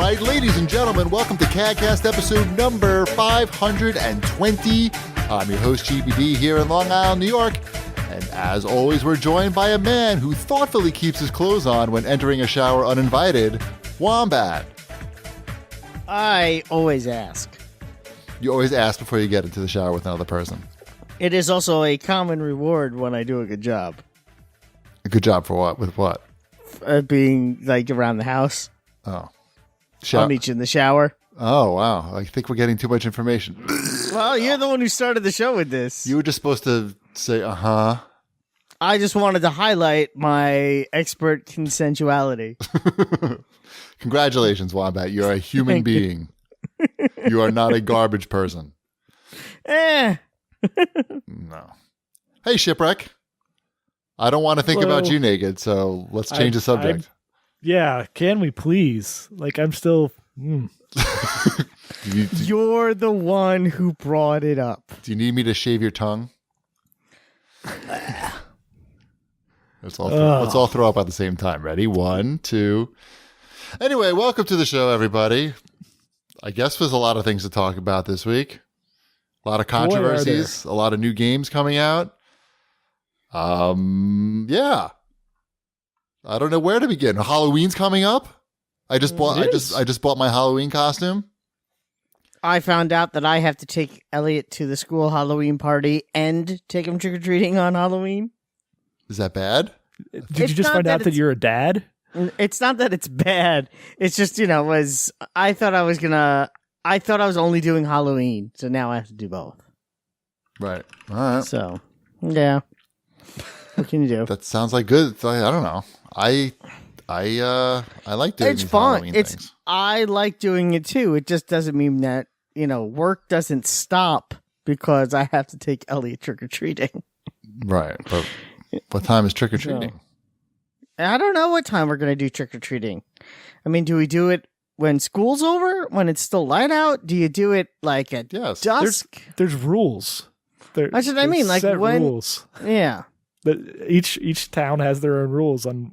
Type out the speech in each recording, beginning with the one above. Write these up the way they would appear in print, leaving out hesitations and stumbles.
right, ladies and gentlemen, welcome to CAGCast episode number 520. I'm your host, GPD, here in Long Island, New York. And as always, we're joined by a man who thoughtfully keeps his clothes on when entering a shower uninvited, Wombat. I always ask. You always ask before you get into the shower with another person. It is also a common reward when I do a good job. A good job for what? With what? Being like around the house. Oh. I'll meet you in the shower. Oh, wow. I think we're getting too much information. Well, you're the one who started the show with this. You were just supposed to say, uh-huh. I just wanted to highlight my expert consensuality. Congratulations, Wombat. You're a human being. You are not a garbage person. No. Hey, Shipwreck. I don't want to think about you naked, so let's change the subject. Yeah, can we please? Like, I'm still... You're the one who brought it up. Do you need me to shave your tongue? Let's all throw up at the same time. Ready? 1, 2. Anyway, welcome to the show, everybody. I guess there's a lot of things to talk about this week. A lot of controversies, a lot of new games coming out. Yeah. I don't know where to begin. Halloween's coming up. I just bought my Halloween costume. I found out that I have to take Elliot to the school Halloween party and take him trick-or-treating on Halloween. Is that bad? Did you just find out that you're a dad? It's not that it's bad. It's just, I thought I was only doing Halloween, so now I have to do both. Right. All right. So, yeah. What can you do? That sounds like good. I don't know. I like doing these Halloween things. I like doing it too. It just doesn't mean that, work doesn't stop because I have to take Elliot trick-or-treating. Right. But what time is trick-or-treating? So, I don't know what time we're going to do trick-or-treating. I mean, do we do it when school's over? When it's still light out? Do you do it like at dusk? There's rules. That's what I mean. Like when rules. Yeah. But each town has their own rules on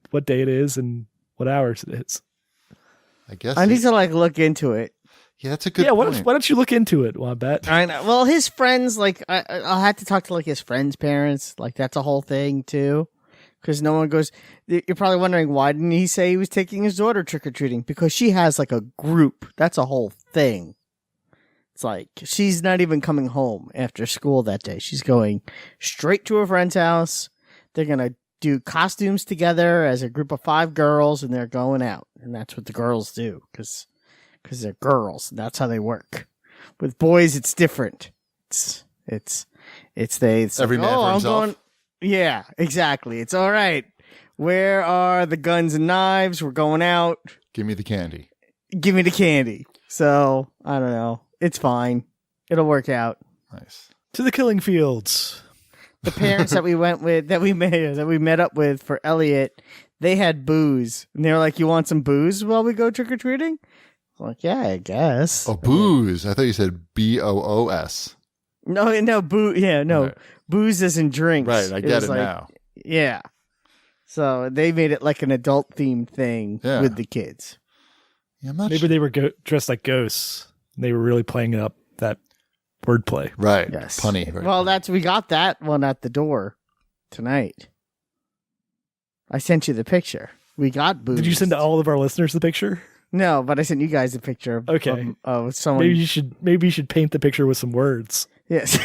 what day it is and what hours it is. I guess I need to look into it. Yeah, that's a good point. Why don't you look into it, Wombat? I know. Well, his friends, I'll have to talk to his friends' parents. That's a whole thing too. Because no one goes. You're probably wondering why didn't he say he was taking his daughter trick or treating? Because she has a group. That's a whole thing. It's she's not even coming home after school that day. She's going straight to a friend's house. They're gonna do costumes together as a group of 5 girls, and they're going out. And that's what the girls do because they're girls. And that's how they work. With boys, it's different. It's every man for himself. Yeah, exactly. It's all right. Where are the guns and knives? We're going out. Give me the candy. Give me the candy. So, I don't know. It's fine. It'll work out. Nice. To the killing fields. The parents that we went with, that we met up with for Elliot, they had booze. And they were like, you want some booze while we go trick-or-treating? I'm like, yeah, I guess. Oh, booze. I thought you said BOOS. No, boo. Yeah, no. Right. Booze isn't drinks. Right, I get it now. Yeah. So they made it like an adult-themed thing with the kids. Yeah, maybe they were dressed like ghosts. They were really playing up that wordplay. Right. Yes. Punny. Right. Well, we got that one at the door tonight. I sent you the picture. We got booze. Did you send all of our listeners the picture? No, but I sent you guys a picture of someone. Maybe you should paint the picture with some words. Yes.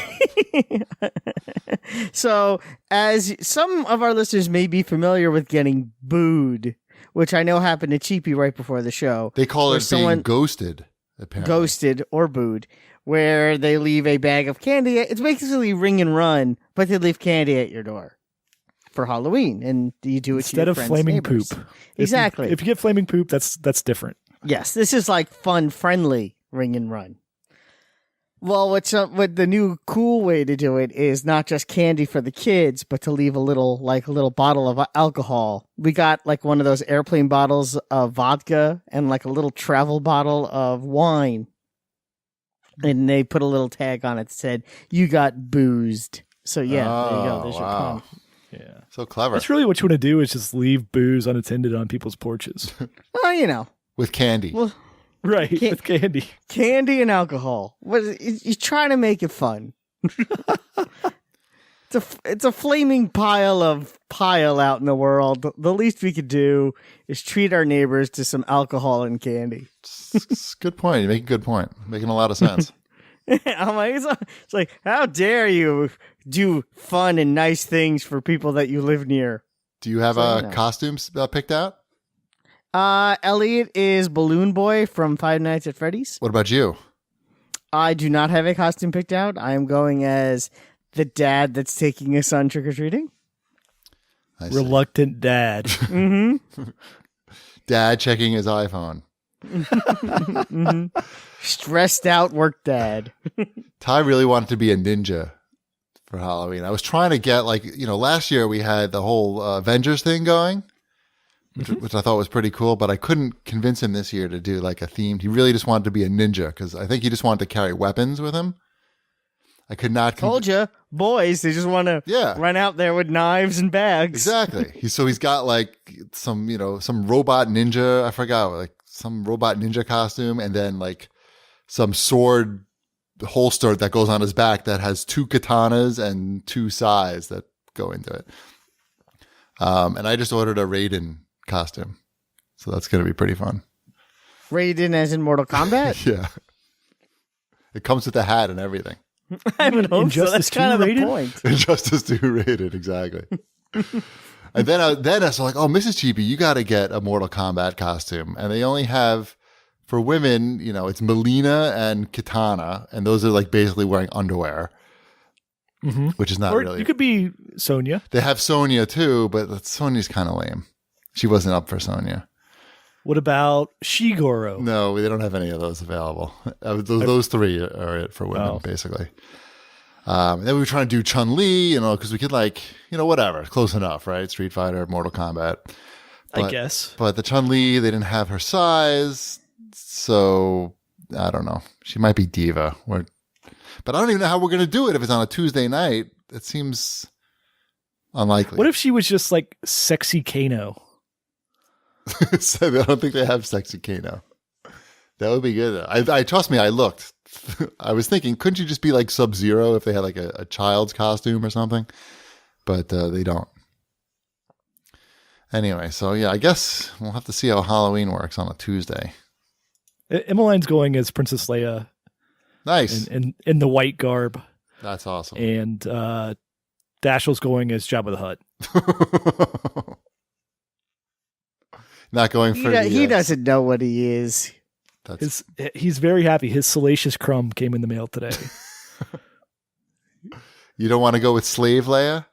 So, as some of our listeners may be familiar with getting booed, which I know happened to Cheapy right before the show. They call it being ghosted, apparently. Ghosted or booed, where they leave a bag of candy. It's basically ring and run, but they leave candy at your door for Halloween, and you do it instead of flaming neighbors. Poop. Exactly. If you get flaming poop, that's different. Yes, this is fun, friendly ring and run. Well, what the new cool way to do it is not just candy for the kids, but to leave a little bottle of alcohol. We got one of those airplane bottles of vodka and a little travel bottle of wine. And they put a little tag on it that said, "You got boozed." So yeah, there you go. There's your pun. Yeah. So clever. That's really what you want to do is just leave booze unattended on people's porches. Well, with candy. Well, Right, Can't- with candy. candy and alcohol. You're trying to make it fun. It's a flaming pile out in the world. The least we could do is treat our neighbors to some alcohol and candy. It's a good point. You make a good point. Making a lot of sense. I'm like, it's like, how dare you do fun and nice things for people that you live near? Do you have costumes picked out? Elliot is Balloon Boy from Five Nights at Freddy's. What about you? I do not have a costume picked out. I am going as the dad that's taking his son trick-or-treating. I see. Reluctant dad. Mm-hmm. Dad checking his iPhone. Mm-hmm. Stressed out work dad. Ty really wanted to be a ninja for Halloween. I was trying to get last year we had the whole Avengers thing going, which I thought was pretty cool, but I couldn't convince him this year to do like a themed. He really just wanted to be a ninja because I think he just wanted to carry weapons with him. I could not. Told you, boys, they just want to run out there with knives and bags. Exactly. He's got like some robot ninja. I forgot, like some robot ninja costume, and then like some sword holster that goes on his back that has 2 katanas and 2 sais that go into it. And I just ordered a Raiden costume, so that's going to be pretty fun. Raiden as in Mortal Kombat? Yeah. It comes with a hat and everything. I would hope so. That's Injustice 2 kind of the rated? point. Injustice 2 rated, exactly. And then I was like, oh, Mrs. Cheapy, you got to get a Mortal Kombat costume. And they only have, for women, it's Melina and Katana, and those are like basically wearing underwear, which is not Or really. you could be Sonya. They have Sonya too, but Sonya's kind of lame. She wasn't up for Sonya. What about Shigoro? No, they don't have any of those available. Those 3 are it for women, basically. Then we were trying to do Chun-Li, because we could whatever, close enough, right? Street Fighter, Mortal Kombat. I guess. But the Chun-Li, they didn't have her size, so I don't know. She might be Diva. But I don't even know how we're going to do it if it's on a Tuesday night. It seems unlikely. What if she was just like sexy Kano? So I don't think they have sexy Kano. That would be good. I trust me, I looked. I was thinking, couldn't you just be like Sub-Zero if they had like a child's costume or something? But they don't. Anyway, so yeah, I guess we'll have to see how Halloween works on a Tuesday. Emmeline's going as Princess Leia. Nice. In the white garb. That's awesome. And Dashiell's going as Jabba the Hutt. Not going for he doesn't know what he is. He's very happy. His Salacious Crumb came in the mail today. You don't want to go with Slave Leia?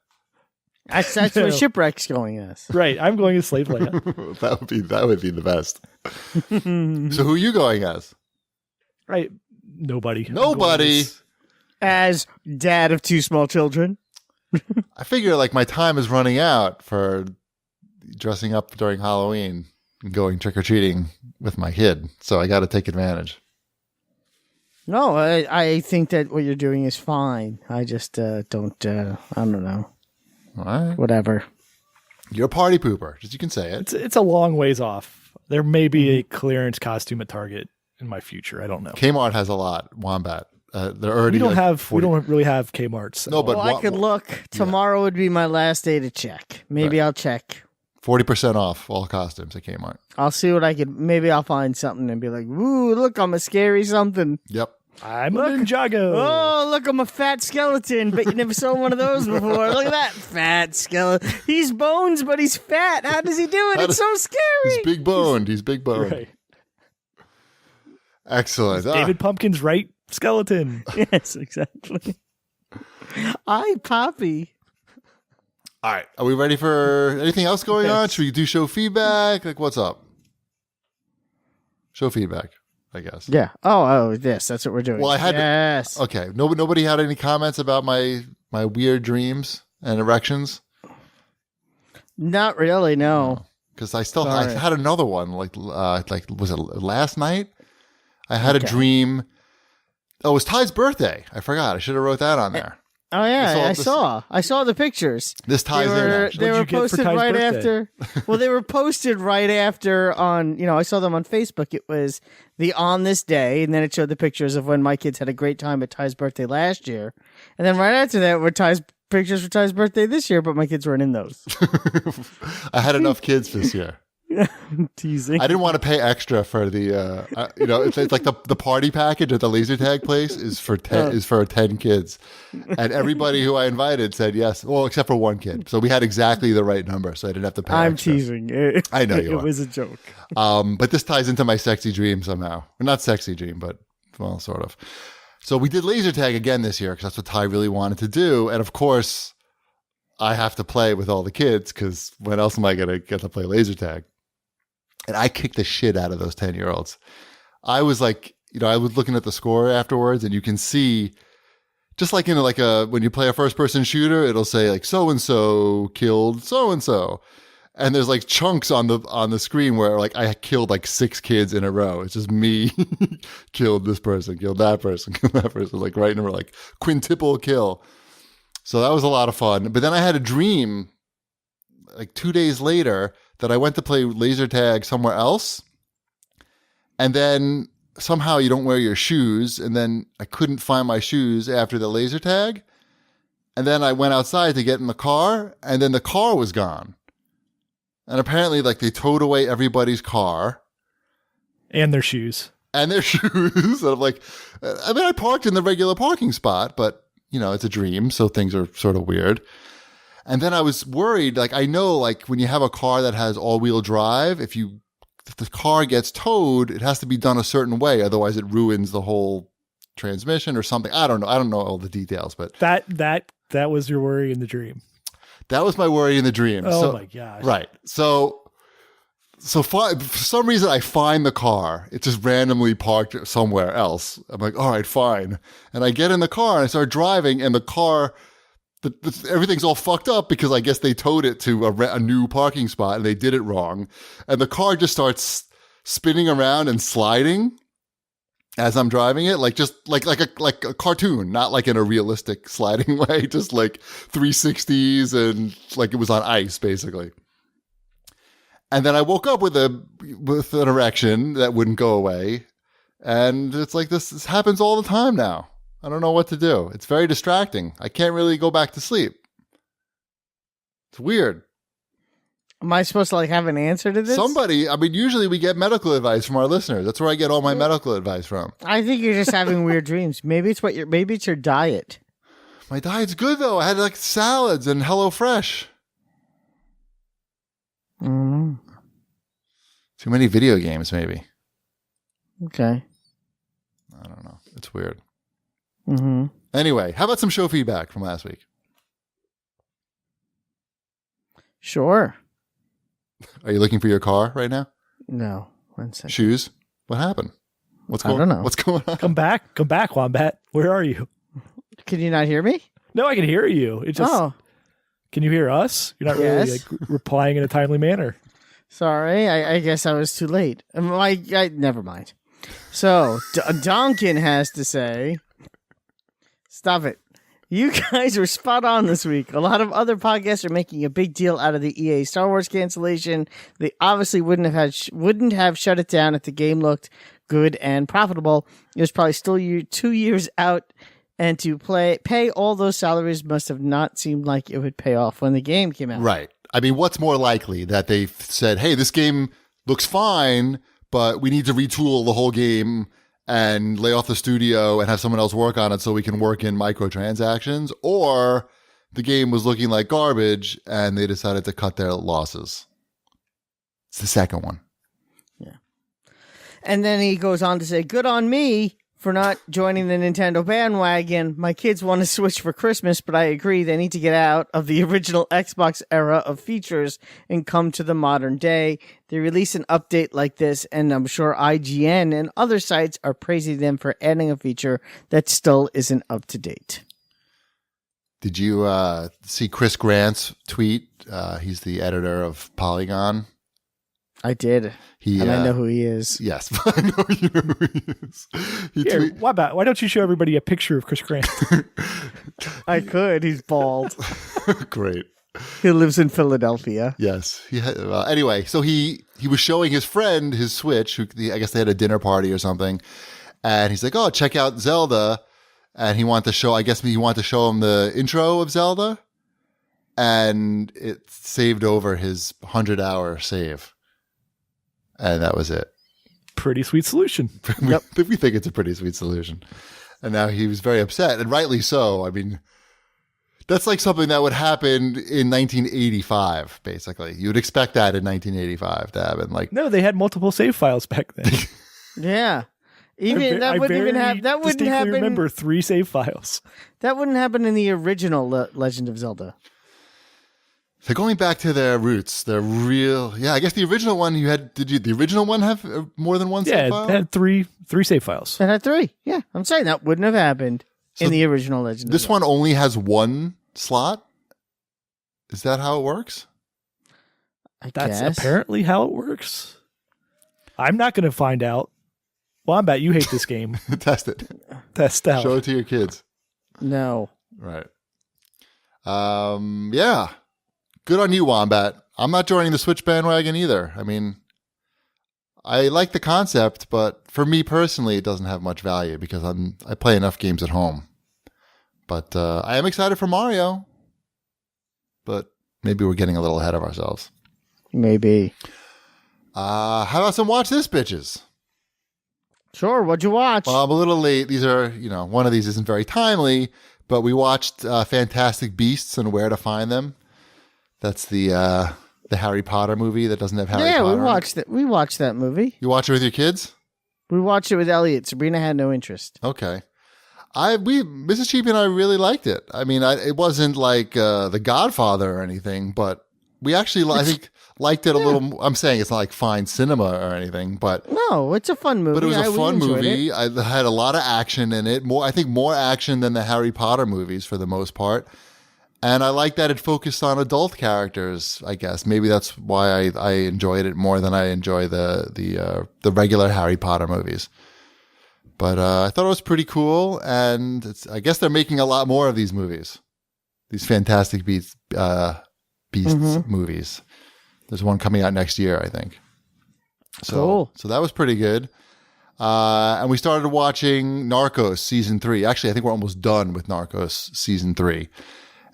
That's what Shipwreck's going as. Right. I'm going as Slave Leia. that would be the best. So who are you going as? Right. Nobody. Nobody. As dad of 2 small children. I figure like my time is running out for dressing up during Halloween and going trick-or-treating with my kid. So I got to take advantage. No, I think that what you're doing is fine. I just don't, I don't know. All right. Whatever. You're a party pooper. Just you can say it. It's a long ways off. There may be a clearance costume at Target in my future. I don't know. Kmart has a lot. Wombat. They're already. We don't like we don't really have Kmart's. No, but I could look. Tomorrow would be my last day to check. Maybe I'll check. 40% off all costumes at Kmart. I'll see what I could. Maybe I'll find something and be like, "Ooh, look, I'm a scary something." Yep. I'm a Ninjago. Oh, look, I'm a fat skeleton. Bet you never saw one of those before. Look at that fat skeleton. He's bones, but he's fat. How does he do it? It's so scary. He's big boned. He's big boned. Right. Excellent. David Pumpkin's right skeleton. Yes, exactly. Poppy. All right. Are we ready for anything else going on? Should we do show feedback? Like, what's up? Show feedback, I guess. Yeah. Oh, that's what we're doing. Well, I had yes. Okay. Nobody had any comments about my weird dreams and erections? Not really, no. Because I had another one. Like was it last night? I had a dream. Oh, it was Ty's birthday. I forgot. I should have wrote that on there. Oh yeah, This I saw the pictures. This ties in. Actually. They were What'd you get for posted Ty's right birthday? after. Well, they were posted right after on. I saw them on Facebook. It was the on this day, and then it showed the pictures of when my kids had a great time at Ty's birthday last year, and then right after that were Ty's pictures for Ty's birthday this year. But my kids weren't in those. I had enough kids this year. Teasing. I didn't want to pay extra for the, it's like the party package at the laser tag place is for 10 kids, and everybody who I invited said yes. Well, except for one kid, so we had exactly the right number, so I didn't have to pay. I'm extra. teasing. I know you It are. was a joke. But this ties into my sexy dream somehow. Well, not sexy dream, but well, sort of. So we did laser tag again this year because that's what Ty really wanted to do, and of course, I have to play with all the kids because when else am I going to get to play laser tag? And I kicked the shit out of those 10-year-olds. I was like, I was looking at the score afterwards, and you can see, just like in when you play a first-person shooter, it'll say like so and so killed so and so, and there's like chunks on the screen where like I killed like 6 kids in a row. It's just me killed this person, killed that person, like right in a row, like quintuple kill. So that was a lot of fun. But then I had a dream, like 2 days later, that I went to play laser tag somewhere else. And then somehow you don't wear your shoes. And then I couldn't find my shoes after the laser tag. And then I went outside to get in the car. And then the car was gone. And apparently like they towed away everybody's car. And their shoes. And their shoes. And I'm like, I parked in the regular parking spot, but it's a dream. So things are sort of weird. And then I was worried, like I know like when you have a car that has all-wheel drive, if the car gets towed, it has to be done a certain way. Otherwise it ruins the whole transmission or something. I don't know. I don't know all the details, but that was your worry in the dream. That was my worry in the dream. Oh my gosh. Right. So for some reason I find the car. It's just randomly parked somewhere else. I'm like, all right, fine. And I get in the car and I start driving, and the car, everything's all fucked up because I guess they towed it to a new parking spot and they did it wrong. And the car just starts spinning around and sliding as I'm driving it, like a cartoon, not like in a realistic sliding way, just like 360s and like it was on ice basically. And then I woke up with an erection that wouldn't go away. And it's like this happens all the time now. I don't know what to do. It's very distracting. I can't really go back to sleep. It's weird. Am I supposed to have an answer to this? Usually we get medical advice from our listeners. That's where I get all my medical advice from. I think you're just having weird dreams. Maybe it's your diet. My diet's good though. I had like salads and HelloFresh. Mm. Too many video games, maybe. Okay. I don't know. It's weird. Mm-hmm. Anyway, how about some show feedback from last week? Sure. Are you looking for your car right now? No. 1 second. Shoes? What happened? I don't know. What's going on? Come back, Wombat. Where are you? Can you not hear me? No, I can hear you. It just Can you hear us? You're not really replying in a timely manner. Sorry, I guess I was too late. Never mind. So, Donkin has to say, stop it. You guys were spot on this week. A lot of other podcasts are making a big deal out of the EA Star Wars cancellation. They obviously wouldn't have shut it down if the game looked good and profitable. It was probably still 2 years out, and to pay all those salaries must have not seemed like it would pay off when the game came out. Right. I mean, what's more likely that they've said, hey, this game looks fine, but we need to retool the whole game and lay off the studio and have someone else work on it so we can work in microtransactions, or the game was looking like garbage and they decided to cut their losses. It's the second one. Yeah. And then he goes on to say, good on me for not joining the Nintendo bandwagon. My kids want to Switch for Christmas, but I agree they need to get out of the original Xbox era of features and come to the modern day. They release an update like this, and I'm sure IGN and other sites are praising them for adding a feature that still isn't up to date. Did you see Chris Grant's tweet? He's the editor of Polygon. I did. And I know who he is. Yes, I know you know who he is. Why don't you show everybody a picture of Chris Cranston? I could. He's bald. Great. He lives in Philadelphia. Yes. Anyway, so he was showing his friend his Switch. I guess they had a dinner party or something. And he's like, "Oh, check out Zelda." And he wanted to show him the intro of Zelda. And it saved over his 100-hour save. And that was it. Pretty sweet solution. We think it's a pretty sweet solution. And now he was very upset, and rightly so. I mean, that's like something that would happen in 1985, basically. You would expect that in 1985 to happen. Like, no, they had multiple save files back then. Yeah. That wouldn't happen. Remember 3 save files. That wouldn't happen in the original Legend of Zelda. They're going back to their roots. They're real. Yeah, I guess the original one did the original one have more than one save file? Yeah, it had three save files. It had 3. Yeah, I'm saying that wouldn't have happened in the original Legend. This one only has 1 slot? Is that how it works? That's apparently how it works. I'm not going to find out. Well, I bet you hate this game. Test it. Test out. Show it to your kids. No. Right. Yeah. Good on you, Wombat. I'm not joining the Switch bandwagon either. I mean, I like the concept, but for me personally, it doesn't have much value because I play enough games at home. But I am excited for Mario. But maybe we're getting a little ahead of ourselves. Maybe. How about some Watch This, bitches? Sure. What'd you watch? Well, I'm a little late. These are, one of these isn't very timely, but we watched Fantastic Beasts and Where to Find Them. That's the Harry Potter movie that doesn't have Harry Potter. Yeah, we watched it. We watched that movie. You watch it with your kids? We watched it with Elliot. Sabrina had no interest. Okay. Mrs. Cheapy and I really liked it. I mean, it wasn't like The Godfather or anything, but we actually, I think, liked it a little. I'm saying it's not like fine cinema or anything, but no, it's a fun movie. But it was a fun movie. It. I had a lot of action in it. I think more action than the Harry Potter movies for the most part. And I like that it focused on adult characters, I guess. Maybe that's why I enjoyed it more than I enjoy the regular Harry Potter movies. But I thought it was pretty cool, and I guess they're making a lot more of these movies, these Fantastic Beasts movies. There's one coming out next year, I think. So that was pretty good. And we started watching Narcos Season 3. Actually, I think we're almost done with Narcos Season 3.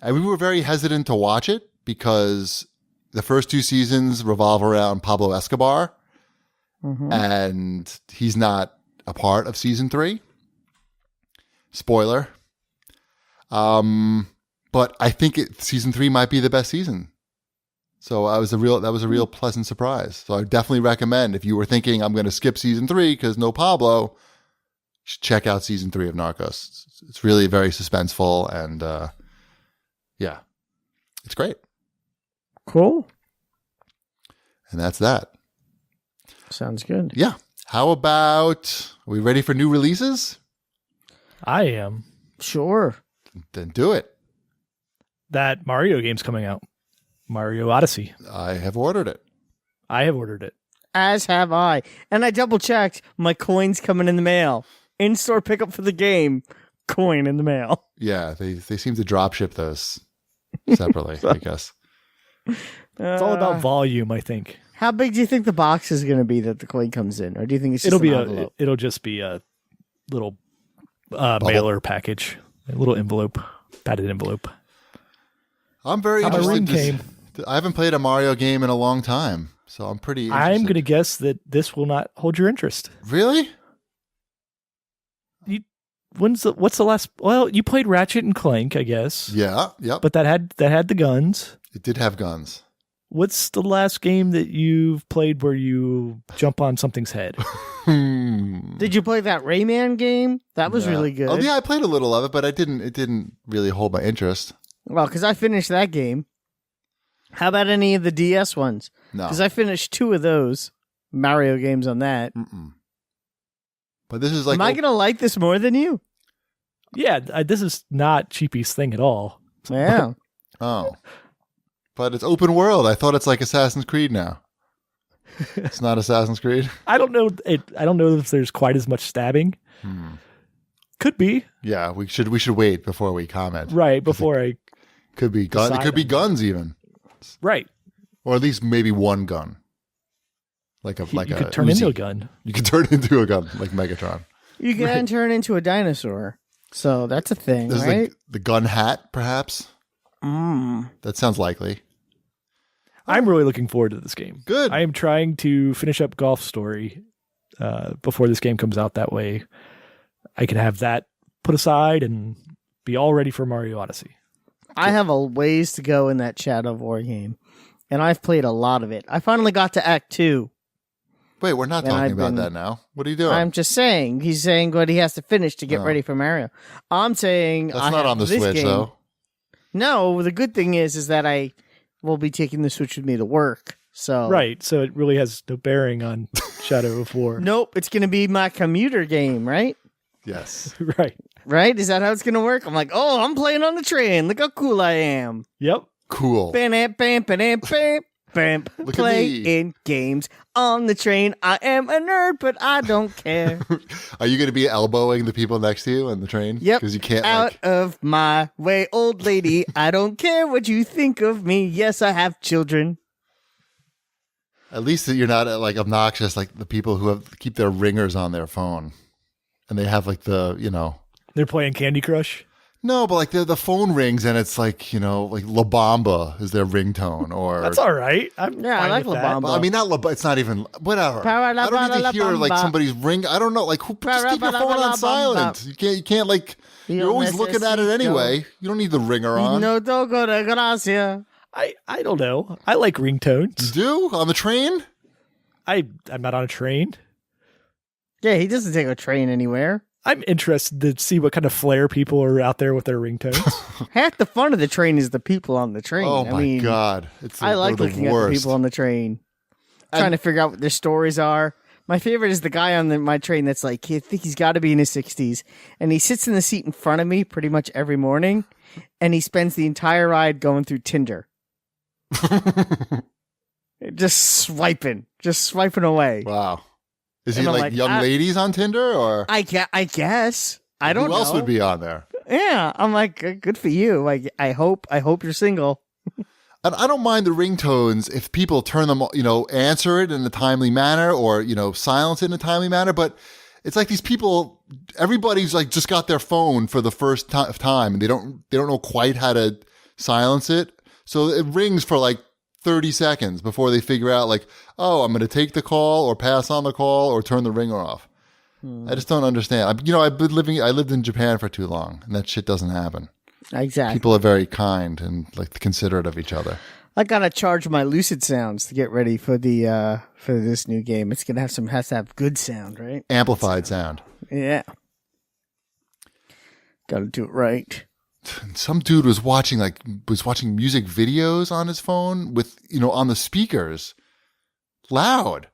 And we were very hesitant to watch it because the first 2 seasons revolve around Pablo Escobar. Mm-hmm. And he's not a part of Season 3. Spoiler. But I think Season 3 might be the best season. So that was a real pleasant surprise. So I definitely recommend, if you were thinking I'm going to skip Season 3 because no Pablo, you should check out Season 3 of Narcos. It's really very suspenseful and yeah, it's great. Cool. And that's that. Sounds good. Yeah. How about, are we ready for new releases? I am. Sure. Then do it. That Mario game's coming out. Mario Odyssey. I have ordered it. I have ordered it. As have I. And I double checked. My coin's coming in the mail. In-store pickup for the game. Coin in the mail. Yeah, they seem to drop ship those separately, I guess. It's all about volume, I think. How big do you think the box is going to be that the coin comes in? Or do you think it's just it'll just be a little mailer package. A little envelope. Padded envelope. I'm very interested. I haven't played a Mario game in a long time, so I'm pretty interested. I'm going to guess that this will not hold your interest. Really? What's the last? Well, you played Ratchet and Clank, I guess. Yeah, yep. But that had the guns. It did have guns. What's the last game that you've played where you jump on something's head? Did you play that Rayman game? That was really good. Oh yeah, I played a little of it, but it didn't really hold my interest. Well, because I finished that game. How about any of the DS ones? No. Because I finished 2 of those Mario games on that. Mm-mm. But this is like... Am I going to like this more than you? Yeah, this is not Cheapy's thing at all. Yeah. Oh. But it's open world. I thought it's like Assassin's Creed now. It's not Assassin's Creed? I don't know. I don't know if there's quite as much stabbing. Could be. Yeah, we should wait before we comment. Right, before I could be gun. It could be guns even. Right. Or at least maybe one gun. You could turn into a gun. You could turn into a gun like Megatron. You can turn into a dinosaur. So that's a thing, There's right? the gun hat, perhaps. That sounds likely. I'm really looking forward to this game. Good. I am trying to finish up Golf Story before this game comes out. That way I can have that put aside and be all ready for Mario Odyssey. I have a ways to go in that Shadow of War game, and I've played a lot of it. I finally got to Act 2. Wait, we're not talking about that now. What are you doing? I'm just saying. He's saying what he has to finish to get ready for Mario. I'm saying... That's not on the Switch, though. No, the good thing is that I will be taking the Switch with me to work. So Right, so it really has no bearing on Shadow of War. Nope, it's going to be my commuter game, right? Yes. Right. Right? Is that how it's going to work? I'm like, oh, I'm playing on the train. Look how cool I am. Yep. Cool. Bam, bam, bam, bam, bam, bam. Look Playing games on the train. I am a nerd, but I don't care. Are you going to be elbowing the people next to you on the train? Yep. Because you can't, Out of my way, old lady. I don't care what you think of me. Yes, I have children. At least that you're not obnoxious like the people who keep their ringers on their phone. And they have They're playing Candy Crush. No, but the phone rings and it's like La Bamba is their ringtone or That's all right. I like La Bamba. Well, I mean, not La Bamba. It's not even whatever. I don't need to hear somebody's ring. I don't know. Who just keep your phone on silent? You can't you're always looking at it anyway. You don't need the ringer on. No, don't go to Gracia. I don't know. I like ringtones. You do on the train? I'm not on a train. Yeah, he doesn't take a train anywhere. I'm interested to see what kind of flair people are out there with their ringtones. Half the fun of the train is the people on the train. Oh my God. I like looking at the people on the train. Trying to figure out what their stories are. My favorite is the guy on my train that's I think he's got to be in his 60s. And he sits in the seat in front of me pretty much every morning. And he spends the entire ride going through Tinder. just swiping away. Wow. Is And he I'm young ladies on Tinder or? I guess. I don't know. Who else would be on there? Yeah. I'm like, good for you. I hope you're single. And I don't mind the ringtones if people turn them, answer it in a timely manner or, silence it in a timely manner. But it's like these people, everybody's just got their phone for the first time and they don't know quite how to silence it. So it rings for 30 seconds before they figure out I'm going to take the call or pass on the call or turn the ringer off. I just don't understand. I lived in Japan for too long and that shit doesn't happen. Exactly. People are very kind and considerate of each other. I gotta charge my Lucid sounds to get ready for for this new game. It's gonna has to have good sound, right? Amplified sound. Yeah. Gotta do it right. Some dude was watching music videos on his phone with on the speakers, loud,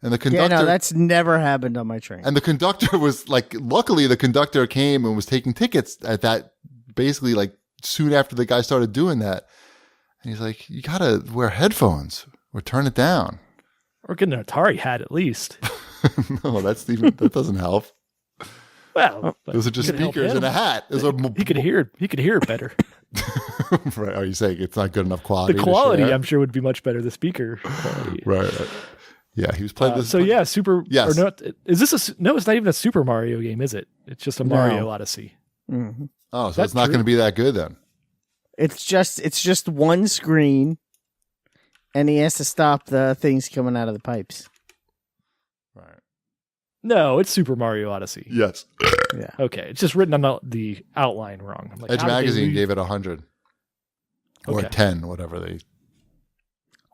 and the conductor. Yeah, no, that's never happened on my train. And the conductor was luckily the conductor came and was taking tickets at that. Basically, soon after the guy started doing that, and he's like, "You gotta wear headphones or turn it down, or get an Atari hat at least." No, that doesn't help. Well, those are just speakers and a hat. He could hear it better. Right? Are you saying it's not good enough quality? The quality, I'm sure, would be much better. The speaker quality, right? Yeah, he was playing this. So yeah, Super. Yes. Or not, is this no? It's not even a Super Mario game, is it? It's just a Mario Odyssey. Mm-hmm. Oh, so it's not going to be that good then. It's just one screen, and he has to stop the things coming out of the pipes. Right. No, it's Super Mario Odyssey. Yes. Yeah. Okay, it's just written on the outline wrong. I'm Edge Magazine gave it 100 or 10, whatever they.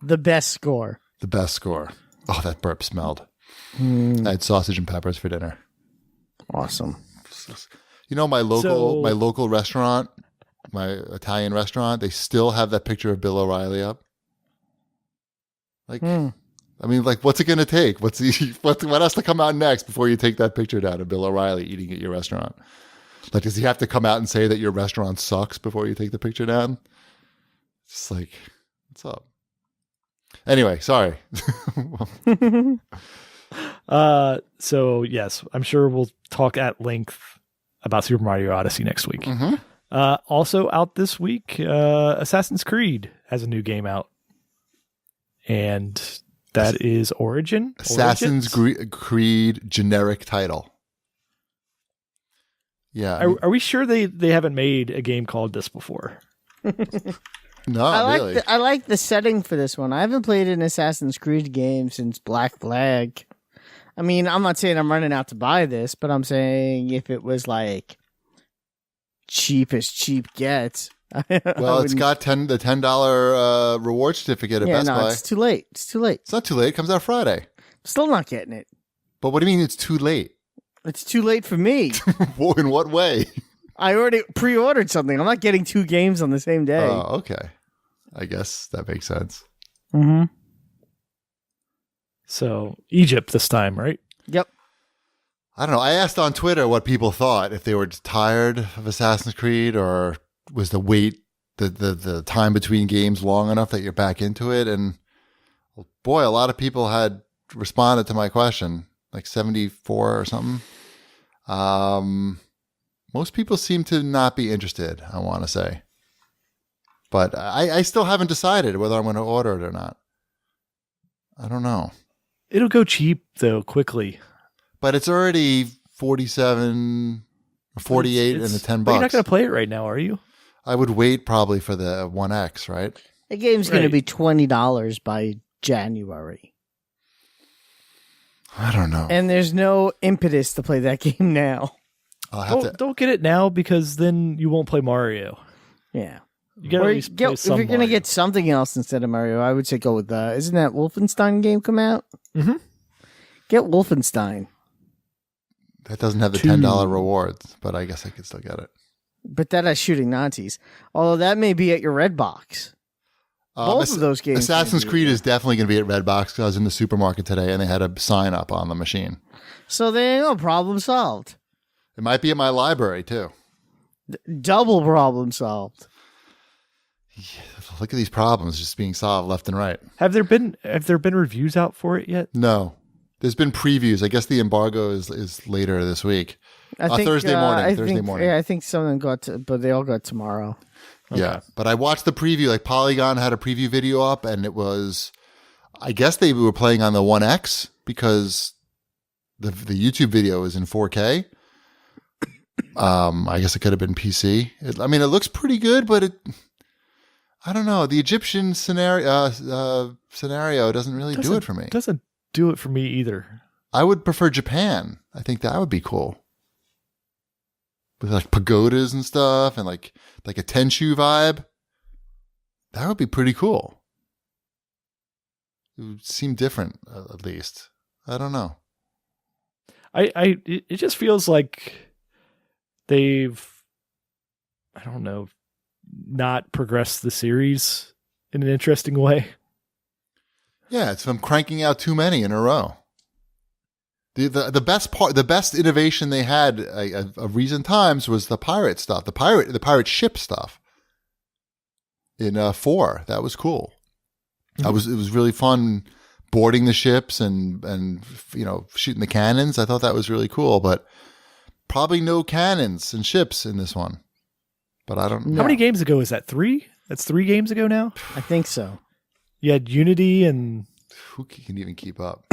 The best score. The best score. Oh, that burp smelled. I had sausage and peppers for dinner. Awesome. My local restaurant, my Italian restaurant, they still have that picture of Bill O'Reilly up. What's it going to take? What has to come out next before you take that picture down of Bill O'Reilly eating at your restaurant? Does he have to come out and say that your restaurant sucks before you take the picture down? It's what's up? Anyway, sorry. So yes, I'm sure we'll talk at length about Super Mario Odyssey next week. Mhm. Also out this week, Assassin's Creed has a new game out, and that is Origin. Assassin's Creed generic title. Yeah. Are we sure they haven't made a game called this before? No, really. I like the setting for this one. I haven't played an Assassin's Creed game since Black Flag. I mean, I'm not saying I'm running out to buy this, but I'm saying if it was like cheap as cheap gets. Well, it's got the $10 reward certificate at Best Buy. It's too late. It's not too late. It comes out Friday. Still not getting it. But what do you mean it's too late? It's too late for me. In what way? I already pre-ordered something. I'm not getting 2 games on the same day. Oh, okay. I guess that makes sense. Mm-hmm. So Egypt this time, right? Yep. I don't know. I asked on Twitter what people thought, if they were tired of Assassin's Creed or was the wait, the time between games long enough that you're back into it. And boy, a lot of people had responded to my question, like 74 or something. Most people seem to not be interested, I want to say. But I still haven't decided whether I'm going to order it or not. I don't know. It'll go cheap, though, quickly. But it's already 47, 48 and the $10. But you're not going to play it right now, are you? I would wait probably for the 1X, right? The game's going to be $20 by January. I don't know. And there's no impetus to play that game now. Don't get it now because then you won't play Mario. Yeah. You gotta at least play some if you're going to Mario. get something else instead of Mario, I would say go with isn't that Wolfenstein game come out? Mm-hmm. Get Wolfenstein. That doesn't have the $10 rewards, but I guess I could still get it. But that has shooting Nazis. Although that may be at your Redbox. Both of those games. Assassin's Creed is definitely going to be at Redbox because I was in the supermarket today and they had a sign up on the machine. So there you go. Problem solved. It might be at my library too. Double problem solved. Yeah, look at these problems just being solved left and right. Have there been reviews out for it yet? No. There's been previews. I guess the embargo is later this week. I think Thursday morning. Yeah, I think some of them got to, but they all got tomorrow. Okay. Yeah, but I watched the preview. Like Polygon had a preview video up, and it was, I guess they were playing on the 1X because the YouTube video is in 4K. I guess it could have been PC. It looks pretty good, but I don't know. The Egyptian scenario doesn't really do it for me. Doesn't do it for me either. I would prefer Japan. I think that would be cool. With like pagodas and stuff and like a Tenshu vibe. That would be pretty cool. It would seem different, at least. I don't know. It just feels like they've, I don't know, not progressed the series in an interesting way. Yeah, it's from cranking out too many in a row. The best innovation they had of recent times was the pirate stuff, the pirate ship stuff. In 4, that was cool. Mm-hmm. It was really fun boarding the ships and shooting the cannons. I thought that was really cool, but probably no cannons and ships in this one. But I don't know. How many games ago is that? 3? That's 3 games ago now? I think so. You had Unity and who can even keep up?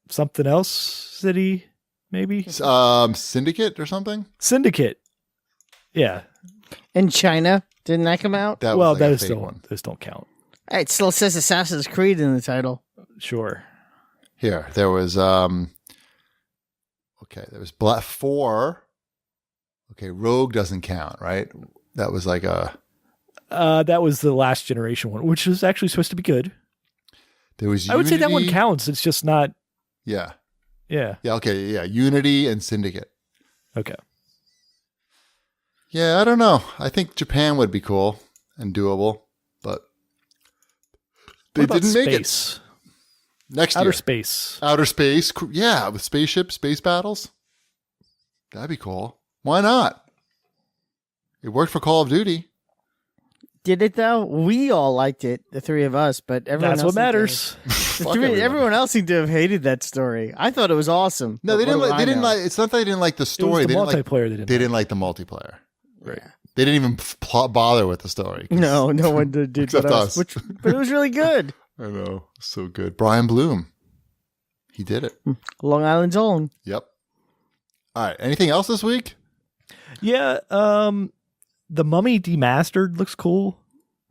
Something else city, maybe? Syndicate or something? Syndicate. Yeah. In China, didn't that come out? That was that a is fake still one. Those don't count. It still says Assassin's Creed in the title. Sure. Here, there was there was Black 4. Okay, Rogue doesn't count, right? That was like that was the last generation one, which was actually supposed to be good. There was I would say that one Unity. counts. It's just not. Yeah. Yeah. Yeah, okay, yeah. Unity and Syndicate. Okay. Yeah, I don't know. I think Japan would be cool and doable, but they What about didn't make space? it. Next Outer year. space. Outer space. Yeah, with spaceships, space battles. That'd be cool. Why not? It worked for Call of Duty. Did it though? We all liked it, the three of us, but everyone That's else what seemed to- matters. Fuck everyone. Everyone else seemed to have hated that story. I thought it was awesome. No, they but didn't. what do They I didn't know? like. It's not that they didn't like the It was story. the They didn't like. multiplayer They didn't like the multiplayer. Right. They didn't even bother with the story. No one did Except but us. but it was really good. I know, so good. Brian Bloom, he did it. Long Island's own. Yep. All right. Anything else this week? Yeah, the Mummy Demastered looks cool.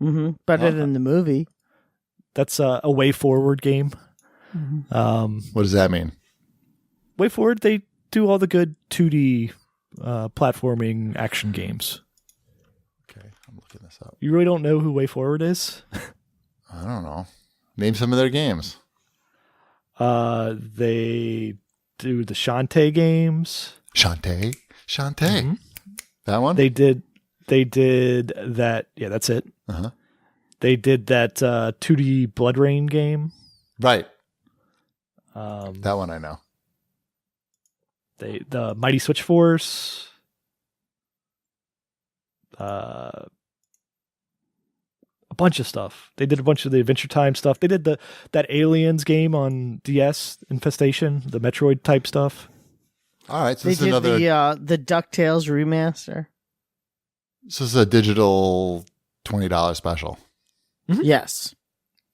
Mm-hmm. Better than the movie. That's a Way Forward game. What does that mean? Way Forward, they do all the good 2D platforming action games. Okay, I'm looking this up. You really don't know who Way Forward is? I don't know. Name some of their games. They do the Shantae games. Shantae. Mhm. That one? They did that. Yeah, that's it. Uh-huh. They did that 2D Blood Rain game. Right. Um, That one I know. the Mighty Switch Force. A bunch of stuff. They did a bunch of the Adventure Time stuff. They did that Aliens game on DS, Infestation, the Metroid type stuff. All right. So They this is did another. the DuckTales remaster. This is a digital $20 special. Yes.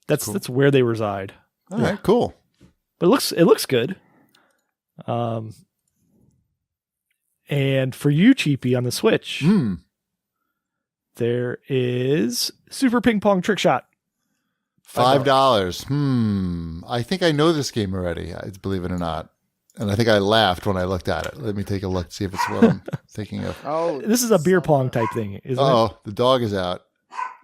That's where they reside. All right. Cool. But it looks good. And for you, Cheapy, on the Switch, there is Super Ping Pong Trick Shot. $5. I think I know this game already. Believe it or not. And I think I laughed when I looked at it. Let me take a look, see if it's what I'm thinking of. Oh, This is a beer pong type thing, isn't it? Oh, the dog is out.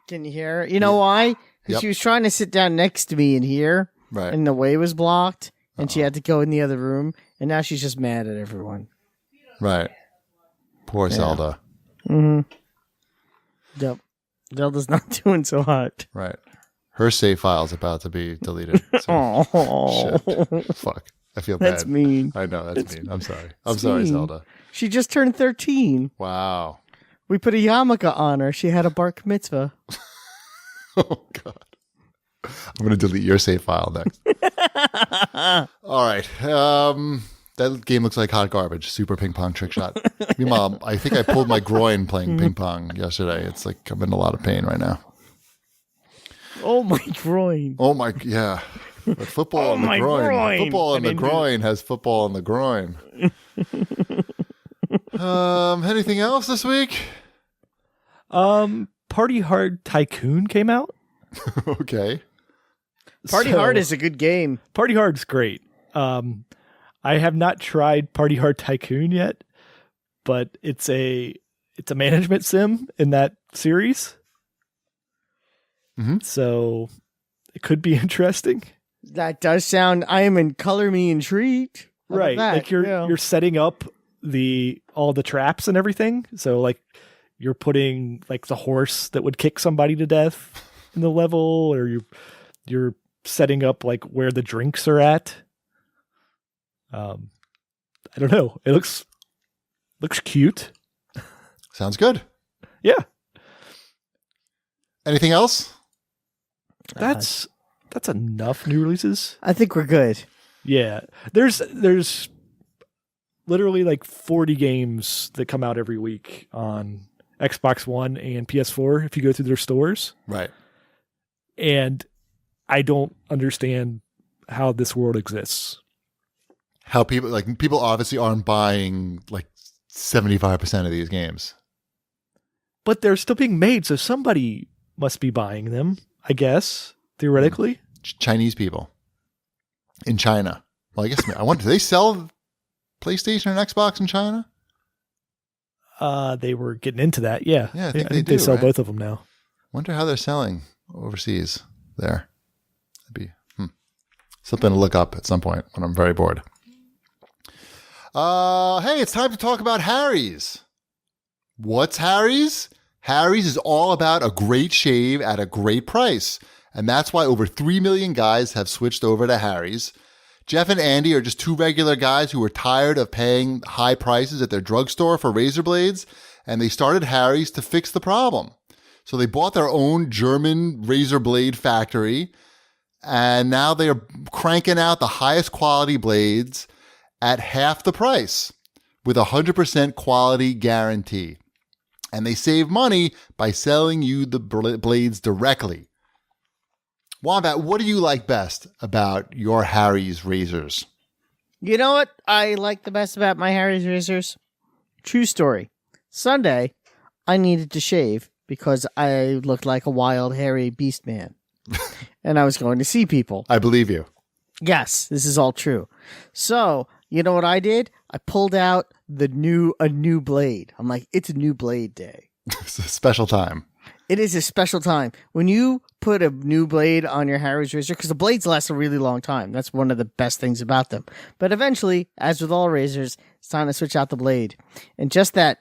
can you hear her? You know why? Because Yep. she was trying to sit down next to me in here, Right. and the way was blocked, and she had to go in the other room, and now she's just mad at everyone. Right. Poor Zelda. Mm-hmm. Yep. Zelda's not doing so hot. Right. Her save file's about to be deleted. So, Oh, shit. Fuck. I feel bad. that's mean. I know, that's mean. I'm sorry. I'm That's sorry, mean. Zelda. She just turned 13. Wow. We put a yarmulke on her. She had a bar mitzvah. Oh, God. I'm going to delete your save file next. All right. That game looks like hot garbage. Super Ping Pong Trick Shot. Meanwhile, I think I pulled my groin playing ping pong yesterday. It's like I'm in a lot of pain right now. Oh, my groin. Oh, my. Yeah. But football in the my groin. groin. Football in the groin has football in the groin. Anything else this week? Party Hard Tycoon came out. Okay. Party So, Hard is a good game. Party Hard's great. I have not tried Party Hard Tycoon yet, but it's a management sim in that series. Mhm. So it could be interesting. That does sound. I am in color me intrigued. How about Right. that? Like Yeah. you're setting up all the traps and everything. So like you're putting like the horse that would kick somebody to death in the level, or you're setting up like where the drinks are at. I don't know. It looks cute. Sounds good. Yeah. Anything else? That's enough new releases. I think we're good. Yeah. There's literally like 40 games that come out every week on Xbox One and PS4 if you go through their stores. Right. And I don't understand how this world exists. How people obviously aren't buying like 75% of these games. But they're still being made, so somebody must be buying them, I guess, theoretically. Chinese people in China. Well, I guess I wonder, do they sell PlayStation and Xbox in China? They were getting into that, yeah. Yeah, I think they do, they sell right? both of them now. Wonder how they're selling overseas there. That'd be something to look up at some point when I'm very bored. Hey, it's time to talk about Harry's. What's Harry's? Harry's is all about a great shave at a great price. And that's why over 3 million guys have switched over to Harry's. Jeff and Andy are just two regular guys who were tired of paying high prices at their drugstore for razor blades, and they started Harry's to fix the problem. So they bought their own German razor blade factory, and now they are cranking out the highest quality blades at half the price with a 100% quality guarantee. And they save money by selling you the blades directly. Wombat, what do you like best about your Harry's razors? You know what I like the best about my Harry's razors? True story. Sunday, I needed to shave because I looked like a wild, hairy beast man. And I was going to see people. I believe you. Yes, this is all true. So, you know what I did? I pulled out a new blade. I'm like, it's a new blade day. It's a special time. It is a special time. When you put a new blade on your Harry's razor, because the blades last a really long time. That's one of the best things about them. But eventually, as with all razors, it's time to switch out the blade. And just the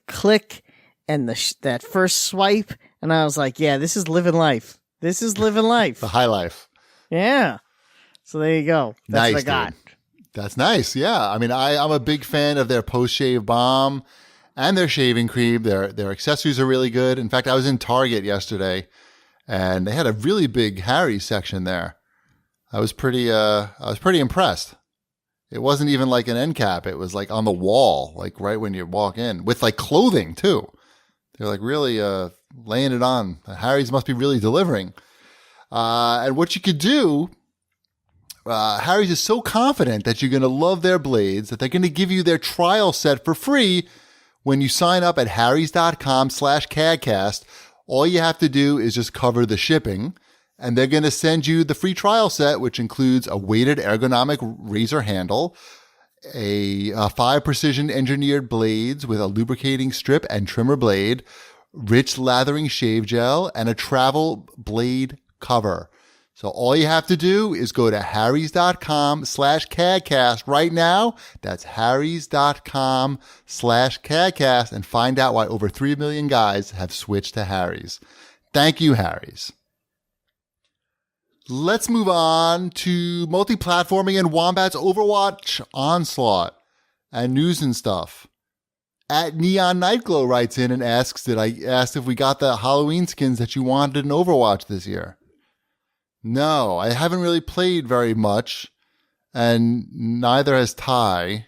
click and that first swipe, and I was like, yeah, this is living life. This is living life. The high life. Yeah. So there you go. That's nice, what I got. Dude. That's nice. Yeah. I mean, I'm a big fan of their post-shave balm and their shaving cream. Their accessories are really good. In fact, I was in Target yesterday, and they had a really big Harry section there. I was pretty impressed. It wasn't even like an end cap. It was like on the wall, like right when you walk in, with like clothing too. They're like really laying it on. Harry's must be really delivering. And what you could do, Harry's is so confident that you're going to love their blades that they're going to give you their trial set for free when you sign up at harrys.com/CAGCast. All you have to do is just cover the shipping, and they're going to send you the free trial set, which includes a weighted ergonomic razor handle, a 5 precision engineered blades with a lubricating strip and trimmer blade, rich lathering shave gel, and a travel blade cover. So all you have to do is go to harrys.com/CAGCast right now. That's harrys.com/CAGCast and find out why over 3 million guys have switched to Harry's. Thank you, Harry's. Let's move on to multi-platforming and Wombat's Overwatch onslaught and news and stuff. At Neon Nightglow writes in and asks, did I ask if we got the Halloween skins that you wanted in Overwatch this year? No, I haven't really played very much, and neither has Ty,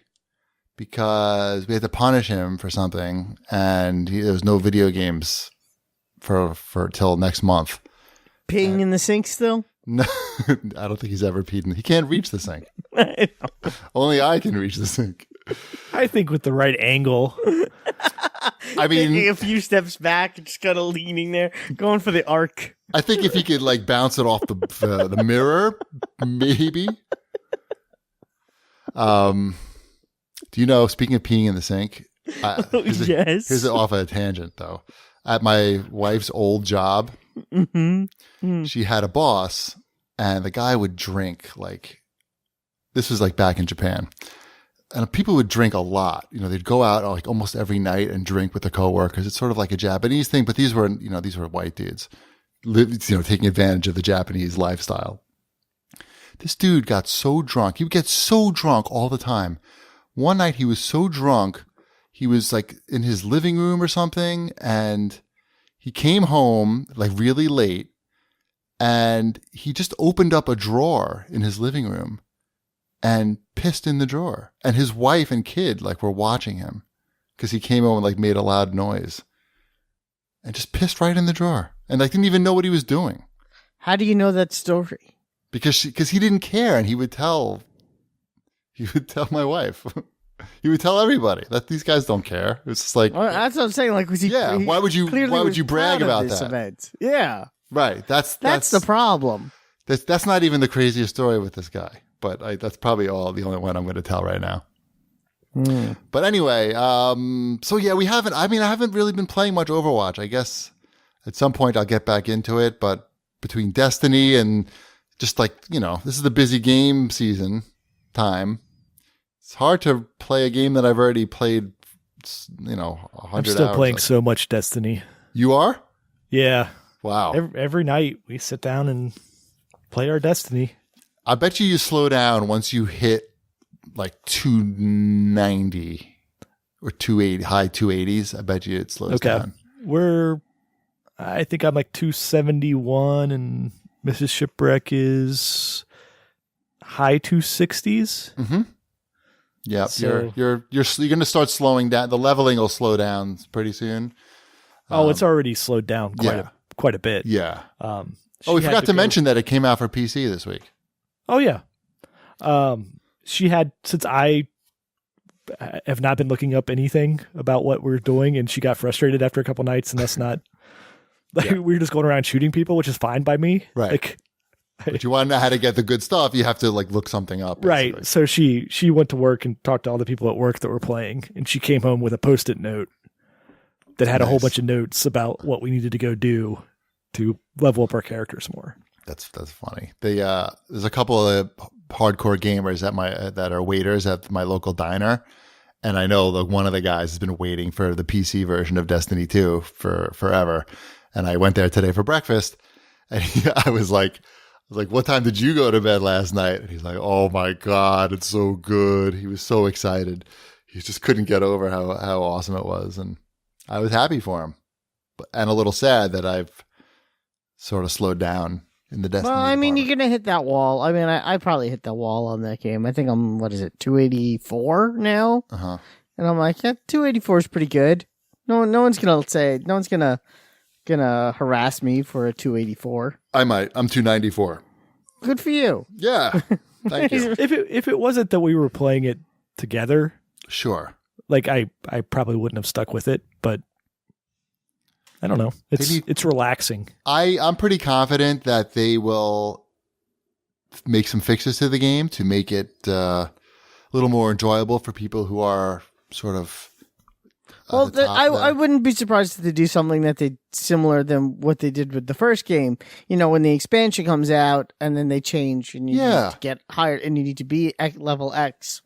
because we had to punish him for something, and there was no video games for till next month. Peeing in the sink still? No, I don't think he's ever peed. He can't reach the sink. Only I can reach the sink. I think with the right angle. I mean, taking a few steps back, just kind of leaning there, going for the arc. I think if he could like bounce it off the mirror, maybe. Do you know? Speaking of peeing in the sink, yes. Here's it off a tangent though. At my wife's old job, she had a boss, and the guy would drink like. This was like back in Japan. And people would drink a lot. You know, they'd go out like almost every night and drink with their coworkers. It's sort of like a Japanese thing, but these were white dudes, taking advantage of the Japanese lifestyle. This dude got so drunk. He would get so drunk all the time. One night he was so drunk, he was like in his living room or something, and he came home like really late, and he just opened up a drawer in his living room and pissed in the drawer. And his wife and kid like were watching him because he came home and like made a loud noise and just pissed right in the drawer and like didn't even know what he was doing. How do you know that story? Because he didn't care, and he would tell my wife. He would tell everybody that these guys don't care. It's just like, well, that's what I'm saying. Like, was he? Yeah. Why would you brag about that? Event. Yeah. Right. That's the problem. That's not even the craziest story with this guy. But that's probably the only one I'm going to tell right now. But anyway, so yeah, I haven't really been playing much Overwatch. I guess at some point I'll get back into it, but between Destiny and just like, this is the busy game season time. It's hard to play a game that I've already played, 100 hours. I'm still playing so much Destiny. You are? Yeah. Wow. Every night we sit down and play our Destiny. I bet you slow down once you hit like 290 or 280, high 280s. I bet you it slows down. I think I'm like 271, and Mrs. Shipwreck is high 260s. Mm-hmm. Yep. So- You're going to start slowing down. The leveling will slow down pretty soon. It's already slowed down quite a bit. Yeah. She We had forgot to go- mention that it came out for PC this week. Oh yeah. She had, since I have not been looking up anything about what we're doing, and she got frustrated after a couple nights, and that's not like we were just going around shooting people, which is fine by me. Right. Like, But you want to know how to get the good stuff, you have to like look something up. Basically. right. So she went to work and talked to all the people at work that were playing, and she came home with a Post-it note that had a whole Nice. bunch of notes about what we needed to go do to level up our characters more. That's funny. There's a couple of hardcore gamers that are waiters at my local diner, and I know that one of the guys has been waiting for the PC version of Destiny 2 for forever. And I went there today for breakfast, and I was like, "What time did you go to bed last night?" And he's like, "Oh my God, it's so good." He was so excited. He just couldn't get over how awesome it was, and I was happy for him, and a little sad that I've sort of slowed down in the Destiny. Well, I mean, department. you're gonna hit that wall. I mean, I probably hit the wall on that game. I think I'm 284 now, Uh-huh. and I'm like, yeah, 284 is pretty good. No one's gonna harass me for a 284. I might. I'm 294. Good for you. Yeah. Thank you. If it wasn't that we were playing it together, Sure. like I probably wouldn't have stuck with it, but I don't know. It's relaxing. I'm pretty confident that they will make some fixes to the game to make it a little more enjoyable for people who are sort of. Well, I wouldn't be surprised if they do something that they similar than what they did with the first game. You know, when the expansion comes out and then they change and you need to get higher and you need to be at level X.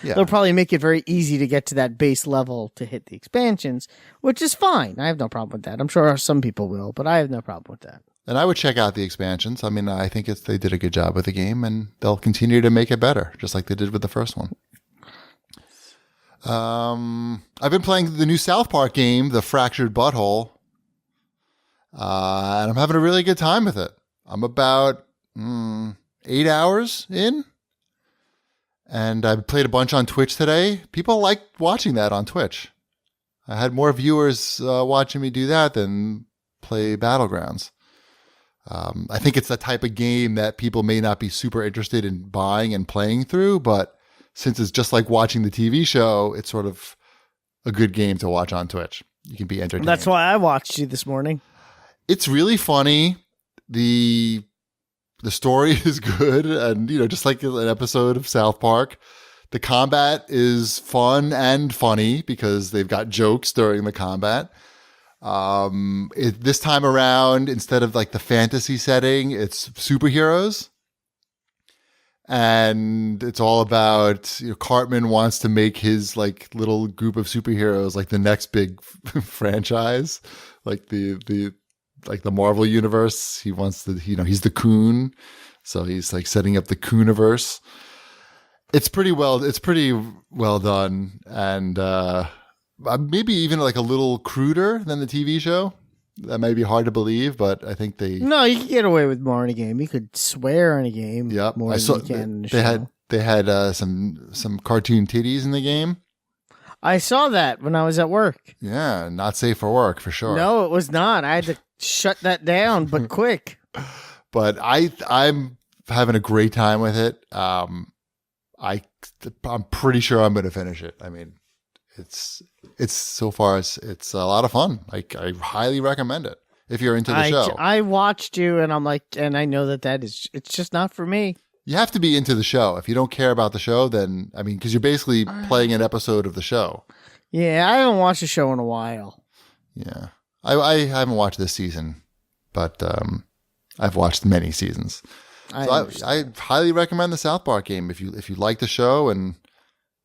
Yeah. They'll probably make it very easy to get to that base level to hit the expansions, which is fine. I have no problem with that. I'm sure some people will, but I have no problem with that. And I would check out the expansions. I mean, I think they did a good job with the game, and they'll continue to make it better, just like they did with the first one. I've been playing the new South Park game, The Fractured Butthole, and I'm having a really good time with it. I'm about 8 hours in, and I played a bunch on Twitch today. People like watching that on Twitch. I had more viewers watching me do that than play Battlegrounds. I think it's the type of game that people may not be super interested in buying and playing through, but since it's just like watching the TV show, it's sort of a good game to watch on Twitch. You can be entertained. That's why I watched you this morning. It's really funny. The story is good, and just like an episode of South Park, the combat is fun and funny because they've got jokes during the combat. This time around, instead of like the fantasy setting, it's superheroes. And it's all about Cartman wants to make his like little group of superheroes like the next big franchise, like the Marvel universe. He wants to, he's the Coon, so he's like setting up the Cooniverse. It's pretty well done, and maybe even like a little cruder than the TV show. That may be hard to believe, but I think they. No, you can get away with more in a game. You could swear in a game. Yep, more I than saw you can in the they show. had some cartoon titties in the game. I saw that when I was at work. Yeah, not safe for work for sure. No, it was not. I had to shut that down, but quick. But I'm having a great time with it. I'm pretty sure I'm going to finish it. I mean, it's so far it's a lot of fun. Like I highly recommend it if you're into the show. I watched you, and I'm like, and I know it's just not for me. You have to be into the show. If you don't care about the show, then I mean, because you're basically playing an episode of the show. Yeah, I haven't watched a show in a while. Yeah, I haven't watched this season, but I've watched many seasons. I highly recommend the South Park game if you like the show. And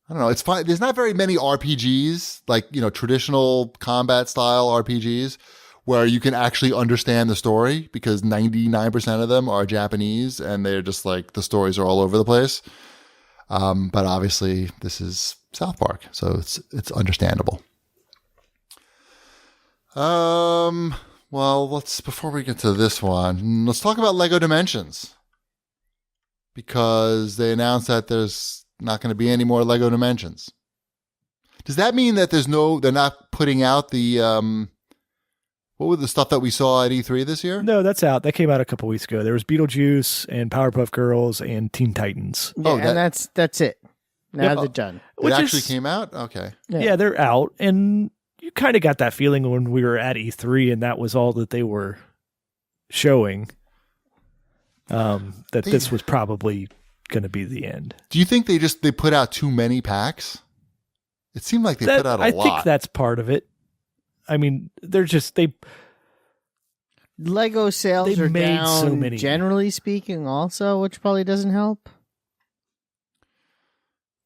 I don't know, it's fun. There's not very many RPGs, like traditional combat style RPGs, where you can actually understand the story, because 99% of them are Japanese and they're just like the stories are all over the place. But obviously this is South Park, so it's understandable. Well, before we get to this one, let's talk about Lego Dimensions. Because they announced that there's not going to be any more Lego Dimensions. Does that mean that they're not putting out the, what was the stuff that we saw at E3 this year? No, that's out. That came out a couple weeks ago. There was Beetlejuice and Powerpuff Girls and Teen Titans. Yeah, and that's it. Now they're done. It actually came out? Okay. Yeah, they're out. And you kind of got that feeling when we were at E3 and that was all that they were showing. This was probably going to be the end. Do you think they put out too many packs? It seemed like they put out a lot. I think that's part of it. I mean, Lego sales are down, so many. Generally speaking, also, which probably doesn't help.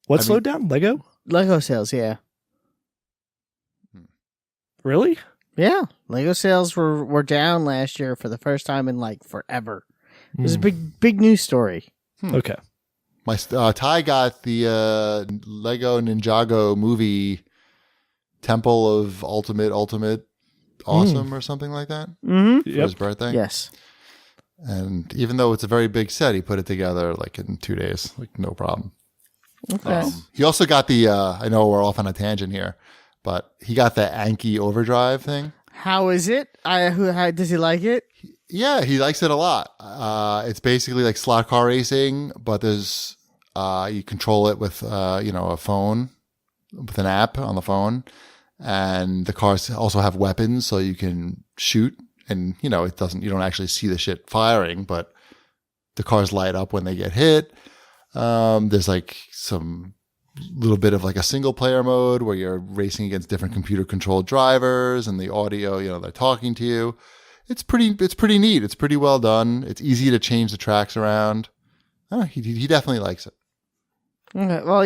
What slowed down? Lego sales, yeah. Really? Yeah. Lego sales were down last year for the first time in like forever. It was a big news story. Okay. My Ty got the Lego Ninjago movie Temple of Ultimate Awesome or something like that for his birthday. Yes. And even though it's a very big set, he put it together like in 2 days, like no problem. Okay. He also got the, I know we're off on a tangent here, but he got the Anki Overdrive thing. How is it? How does he like it? Yeah, he likes it a lot. It's basically like slot car racing, but there's you control it with a phone, with an app on the phone, and the cars also have weapons, so you can shoot. And you don't actually see the shit firing, but the cars light up when they get hit. There's like some little bit of like a single player mode where you're racing against different computer controlled drivers, and the audio, they're talking to you. It's pretty neat. It's pretty well done. It's easy to change the tracks around. He definitely likes it. Okay. Well,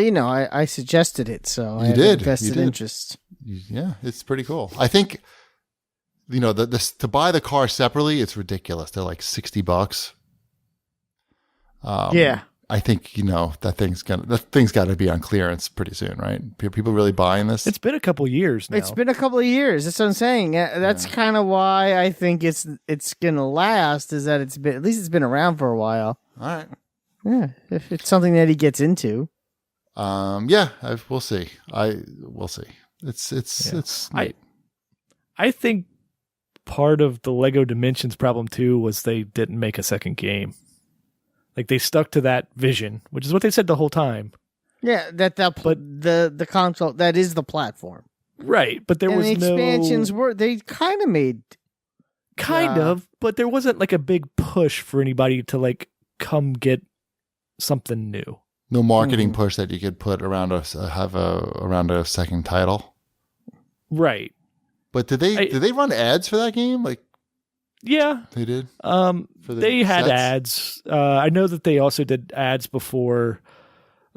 I suggested it, so I have invested interest. Yeah, it's pretty cool. I think, to buy the car separately, it's ridiculous. They're like $60. Yeah. I think, that thing's got to be on clearance pretty soon, right? People really buying this? It's been a couple years now. It's been a couple of years. That's what I'm saying. That's kind of why I think it's going to last, is that at least it's been around for a while. All right. Yeah. If it's something that he gets into. We'll see. We'll see. It's neat. I think part of the Lego Dimensions problem too was they didn't make a second game. Like they stuck to that vision, which is what they said the whole time. Yeah, but the console, that is the platform. Right, but there was the expansions they kind of made but there wasn't like a big push for anybody to like come get something new. No marketing push that you could put around around a second title. Right. But did they run ads for that game? Like, yeah, they did. They had ads. I know that they also did ads before,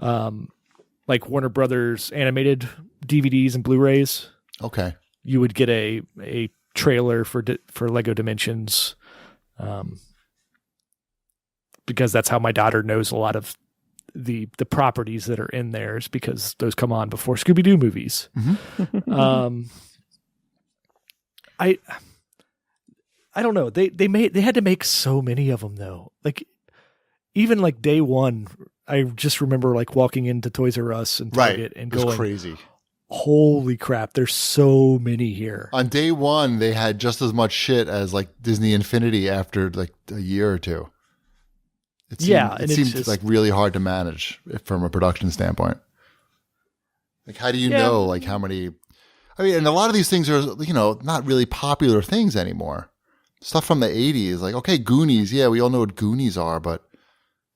like Warner Brothers animated DVDs and Blu-rays. Okay. You would get a trailer for Lego Dimensions, because that's how my daughter knows a lot of the properties that are in theirs, because those come on before Scooby-Doo movies. Mm-hmm. I don't know. They had to make so many of them though. Like even like day one, I just remember like walking into Toys R Us and Target and going, crazy. Holy crap! There's so many here. On day one, they had just as much shit as like Disney Infinity after like a year or two. It seemed just like really hard to manage from a production standpoint. Like, how do you know like how many? I mean, and a lot of these things are not really popular things anymore. Stuff from the 80s, like, okay, Goonies. Yeah, we all know what Goonies are, but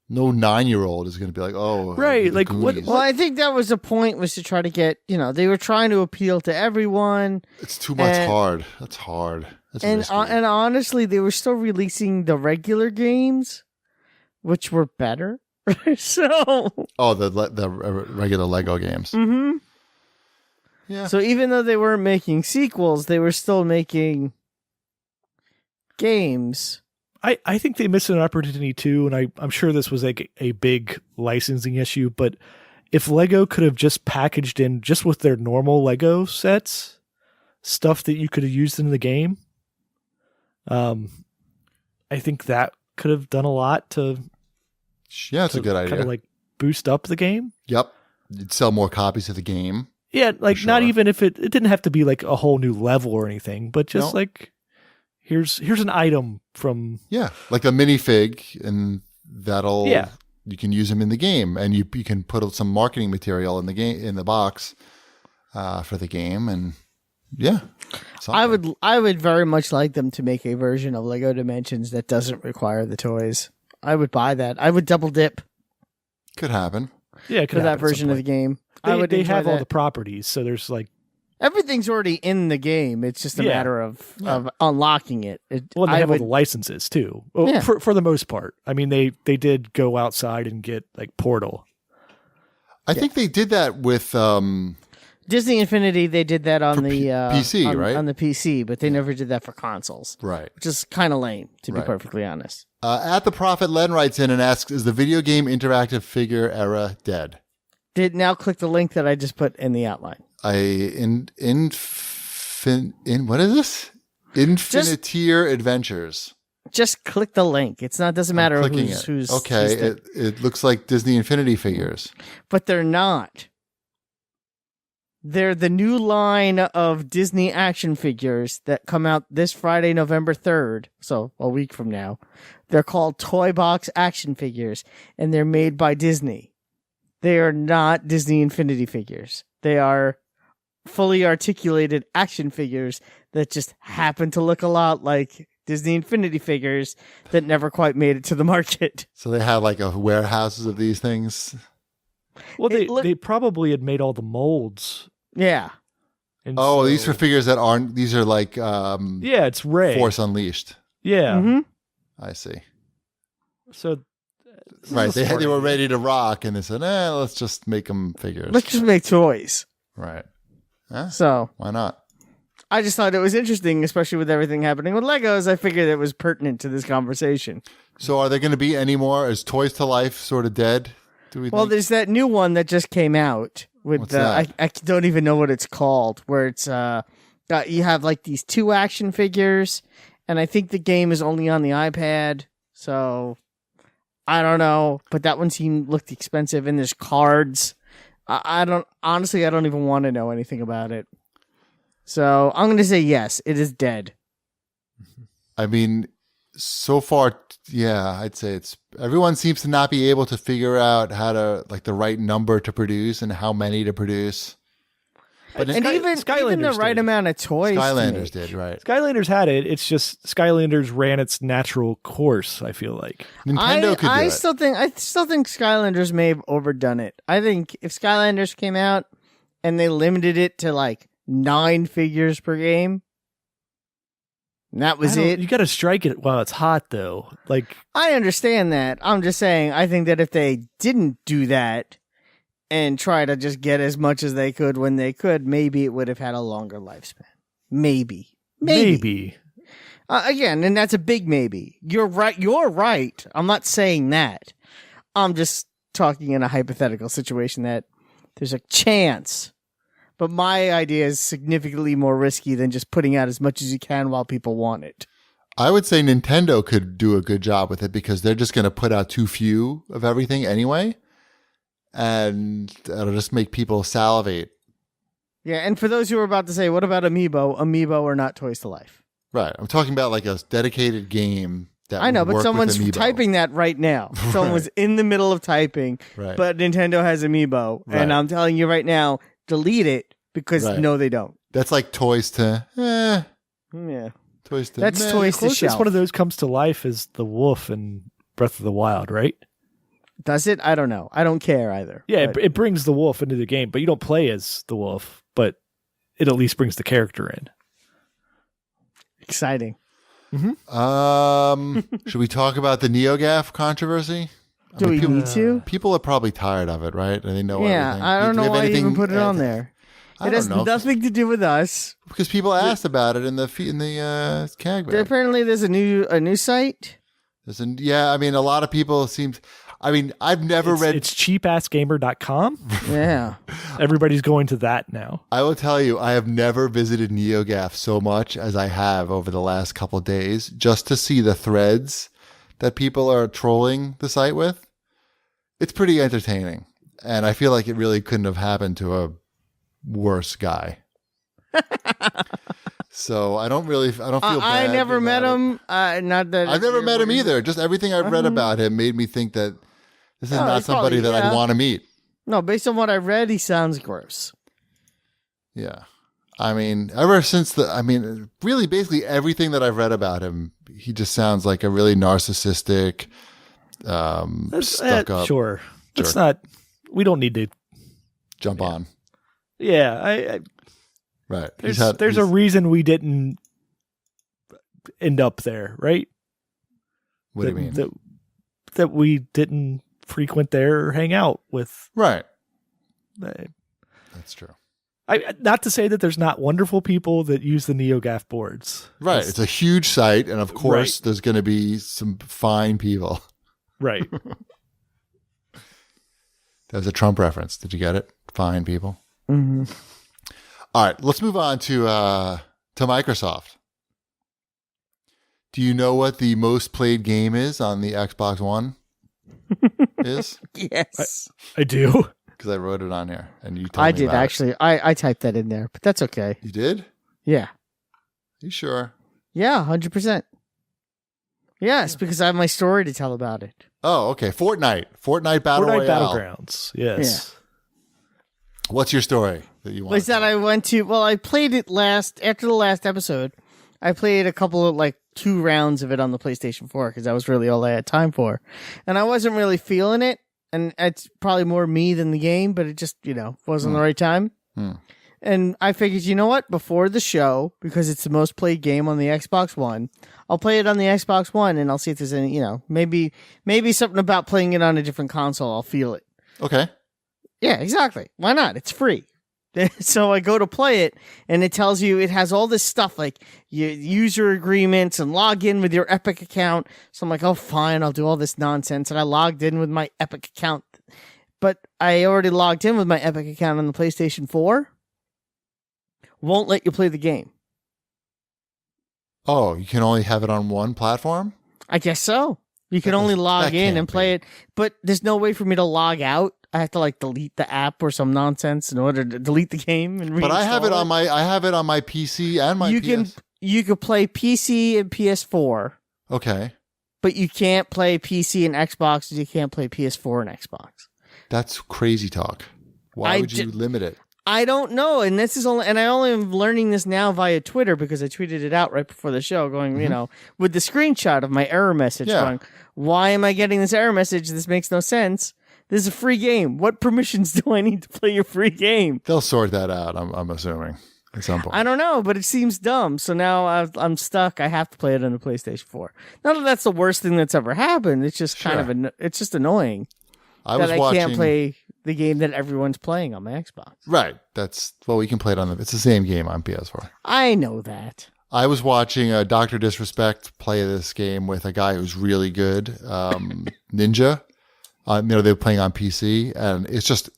no 9-year-old is going to be like, oh, right. Like, Goonies. Well, I think that was the point, was to try to get, they were trying to appeal to everyone. It's too much hard. That's hard. That's and honestly, they were still releasing the regular games, which were better. So. Oh, the regular Lego games. Mm-hmm. Yeah. So even though they weren't making sequels, they were still making games. I think they missed an opportunity too, and I'm sure this was like a big licensing issue, but if Lego could have just packaged in just with their normal Lego sets stuff that you could have used in the game, I think that could have done a lot to. Yeah, it's a good idea. Kind of like boost up the game. Yep, you'd sell more copies of the game. Yeah, like sure. not even if it didn't have to be like a whole new level or anything, but just No. like here's an item from like a minifig, and that'll you can use them in the game, and you can put some marketing material in the game in the box for the game, and something. I would very much like them to make a version of Lego Dimensions that doesn't require the toys. I would buy that. I would double dip Could happen. Yeah, it could for that happen at some version of the point. game. They have all that. the properties, so there's like Everything's already in the game. It's just a matter of unlocking it. they have all the licenses too. Well, for the most part. I mean, they did go outside and get like Portal. I think they did that with Disney Infinity. They did that on the PC, right? On the PC, but they never did that for consoles, right. which is kind of lame, to be Right. perfectly honest. At the Prophet, Len writes in and asks, "Is the video game interactive figure era dead?" Did now click the link that I just put in the outline. What is this? Infiniteer Adventures. Just click the link. It's not. Doesn't matter Clicking who's okay. It looks like Disney Infinity figures. but they're not. They're the new line of Disney action figures that come out this Friday, November 3rd, so a week from now. They're called Toy Box action figures, and they're made by Disney. They are not Disney Infinity figures. They are fully articulated action figures that just happen to look a lot like Disney Infinity figures that never quite made it to the market. So they have like warehouses of these things. Well, they probably had made all the molds. Yeah. And These are figures that aren't. These are like it's Ray. Force Unleashed. Yeah. Mm-hmm. I see. So Right, they were ready to rock, and they said, let's just make them figures. Let's just make toys. Right. So Why not? I just thought it was interesting, especially with everything happening with Legos. I figured it was pertinent to this conversation. So are there going to be any more? Is Toys to Life sort of dead? Do we Well, think? there's that new one that just came out with What's that? I don't even know what it's called, where it's you have like these two action figures, and I think the game is only on the iPad. So I don't know, but that one looked expensive, and there's cards. I don't even want to know anything about it. So I'm going to say yes, it is dead. I mean, so far, I'd say everyone seems to not be able to figure out how to like the right number to produce and how many to produce. But And even the right amount of toys. Skylanders did, right? Skylanders had it. It's just Skylanders ran its natural course, I feel like. Nintendo could do I it. still think Skylanders may have overdone it. I think if Skylanders came out and they limited it to like 9 figures per game, and that was it. You got to strike it while it's hot, though. Like I understand that. I'm just saying, I think that if they didn't do that and try to just get as much as they could when they could, maybe it would have had a longer lifespan. Maybe. Again, and that's a big maybe. You're right. I'm not saying that. I'm just talking in a hypothetical situation that there's a chance. But my idea is significantly more risky than just putting out as much as you can while people want it. I would say Nintendo could do a good job with it because they're just going to put out too few of everything anyway. And it'll just make people salivate. Yeah, and for those who are about to say, what about Amiibo? Amiibo are not Toys to Life. Right. I'm talking about like a dedicated game that I know, would but work someone's with Amiibo. typing that right now. Someone was in the middle of typing, Right. but Nintendo has Amiibo. Right. And I'm telling you right now, delete it because Right. no, they don't. That's like Toys to Yeah. Toys to That's Toys to closest Shelf. one of those comes to life is the wolf in Breath of the Wild, right? Does it? I don't know. I don't care either. Yeah, But it brings the wolf into the game, but you don't play as the wolf, but it at least brings the character in. exciting. Should we talk about the NeoGAF controversy? Do we need to? People are probably tired of it, right? And they know Yeah, everything. I don't Do know we have why you anything- even put it on there. I It has don't know. nothing to do with us. Because people asked about it in the CAG bag. Apparently, there's a new site. I mean, a lot of people seemed. I mean, I've never read. It's cheapassgamer.com. Yeah. everybody's going to that now. I will tell you, I have never visited NeoGAF so much as I have over the last couple of days, just to see the threads that people are trolling the site with. It's pretty entertaining. And I feel like it really couldn't have happened to a worse guy. So I don't feel bad. I never met about it. him. Not that I've never met him either. Just everything I've read about him made me think that this is not he's somebody probably- that I'd want to meet. No, based on what I read, he sounds gross. Yeah. I mean, really basically everything that I've read about him, he just sounds like a really narcissistic, stuck up. Sure. It's jerk. not, we don't need to. Jump on. Yeah. I Right. there's a reason we didn't end up there, right? What do you mean? That we didn't frequent there or hang out with. Right. That's true. Not to say that there's not wonderful people that use the NeoGAF boards. Right. It's a huge site, and of course, Right. there's going to be some fine people. Right. That was a Trump reference. Did you get it? Fine people. Mm-hmm. All right, let's move on to Microsoft. Do you know what the most played game is on the Xbox One? Is? Yes. I do. Because I wrote it on here, and you told me I did about it. actually. I typed that in there, but that's okay. You did? Yeah. You sure? Yeah, 100%. Yes, because I have my story to tell about it. Oh, okay. Fortnite Battle Fortnite Royale. Battlegrounds. Yes. What's your story that you want? Was that I went to? Well, I played it after the last episode. I played a couple of 2 rounds of it on the PlayStation 4 because that was really all I had time for, and I wasn't really feeling it. And it's probably more me than the game, but it just wasn't the right time. And I figured, you know what? Before the show, because it's the most played game on the Xbox One, I'll play it on the Xbox One, and I'll see if there's any, maybe something about playing it on a different console. I'll feel it. Okay. Yeah, exactly. Why not? It's free. So I go to play it, and it tells you it has all this stuff like your user agreements and log in with your Epic account. So I'm like, oh, fine, I'll do all this nonsense. And I logged in with my Epic account. But I already logged in with my Epic account on the PlayStation 4. Won't let you play the game. Oh, you can only have it on one platform? I guess so. You can only log in and play it, but there's no way for me to log out. I have to delete the app or some nonsense in order to delete the game and reinstall But I have it on my PC and my PS. You can play PC and PS4. Okay. But you can't play PC and Xbox. You can't play PS4 and Xbox. That's crazy talk. Why would you limit it? I don't know, and I only am learning this now via Twitter because I tweeted it out right before the show, going, with the screenshot of my error message, going, "Why am I getting this error message? This makes no sense. This is a free game. What permissions do I need to play your free game?" They'll sort that out. I'm assuming at some point. I don't know, but it seems dumb. So now I'm stuck. I have to play it on the PlayStation 4. Not that that's the worst thing that's ever happened. It's just it's just annoying I can't play the game that everyone's playing on my Xbox. Right. We can play it it's the same game on PS4. I know that. I was watching Dr. Disrespect play this game with a guy who's really good, Ninja. They're playing on PC, and it's just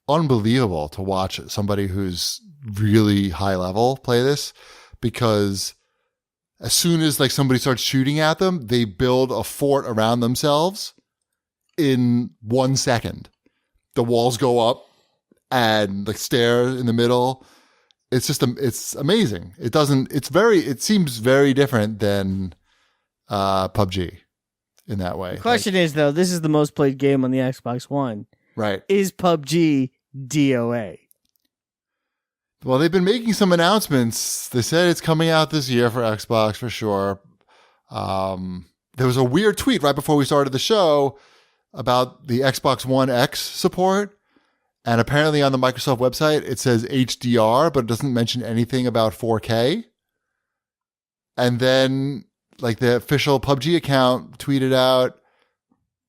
unbelievable to watch somebody who's really high level play this, because as soon as somebody starts shooting at them, they build a fort around themselves in 1 second. The walls go up and the stairs in the middle. It's just, it's amazing. It seems very different than PUBG in that way. The question is, though, this is the most played game on the Xbox One. Right. Is PUBG DOA? Well, they've been making some announcements. They said it's coming out this year for Xbox for sure. There was a weird tweet right before we started the show about the Xbox One X support. And apparently on the Microsoft website, it says HDR, but it doesn't mention anything about 4K. And then the official PUBG account tweeted out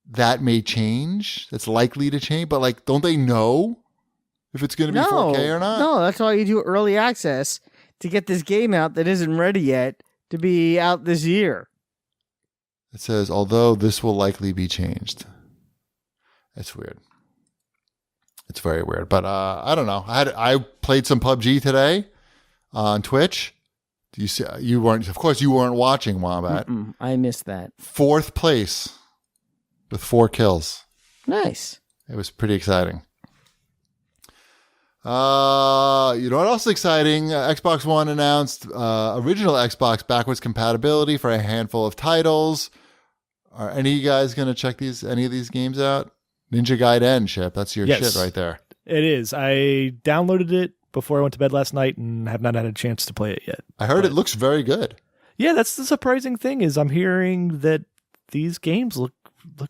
that may change. That's likely to change. But don't they know if it's going to be 4K or not? No, that's why you do early access to get this game out that isn't ready yet to be out this year. It says, although this will likely be changed. That's weird. It's very weird, but I don't know. I played some PUBG today on Twitch. Do you see? You weren't, of course, you weren't watching, Wombat. I missed that. 4th place with 4 kills. Nice. It was pretty exciting. You know what else is exciting? Xbox One announced original Xbox backwards compatibility for a handful of titles. Are any of you guys going to check any of these games out? Ninja Gaiden, Chip. That's your shit right there. It is. I downloaded it before I went to bed last night and have not had a chance to play it yet. I heard it looks very good. Yeah, that's the surprising thing is I'm hearing that these games look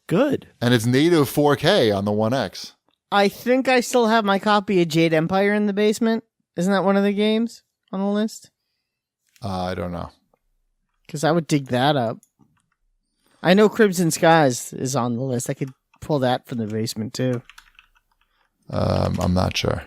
good. And it's native 4K on the One X. I think I still have my copy of Jade Empire in the basement. Isn't that one of the games on the list? I don't know. Because I would dig that up. I know Crimson Skies is on the list. I could pull that from the basement too. I'm not sure.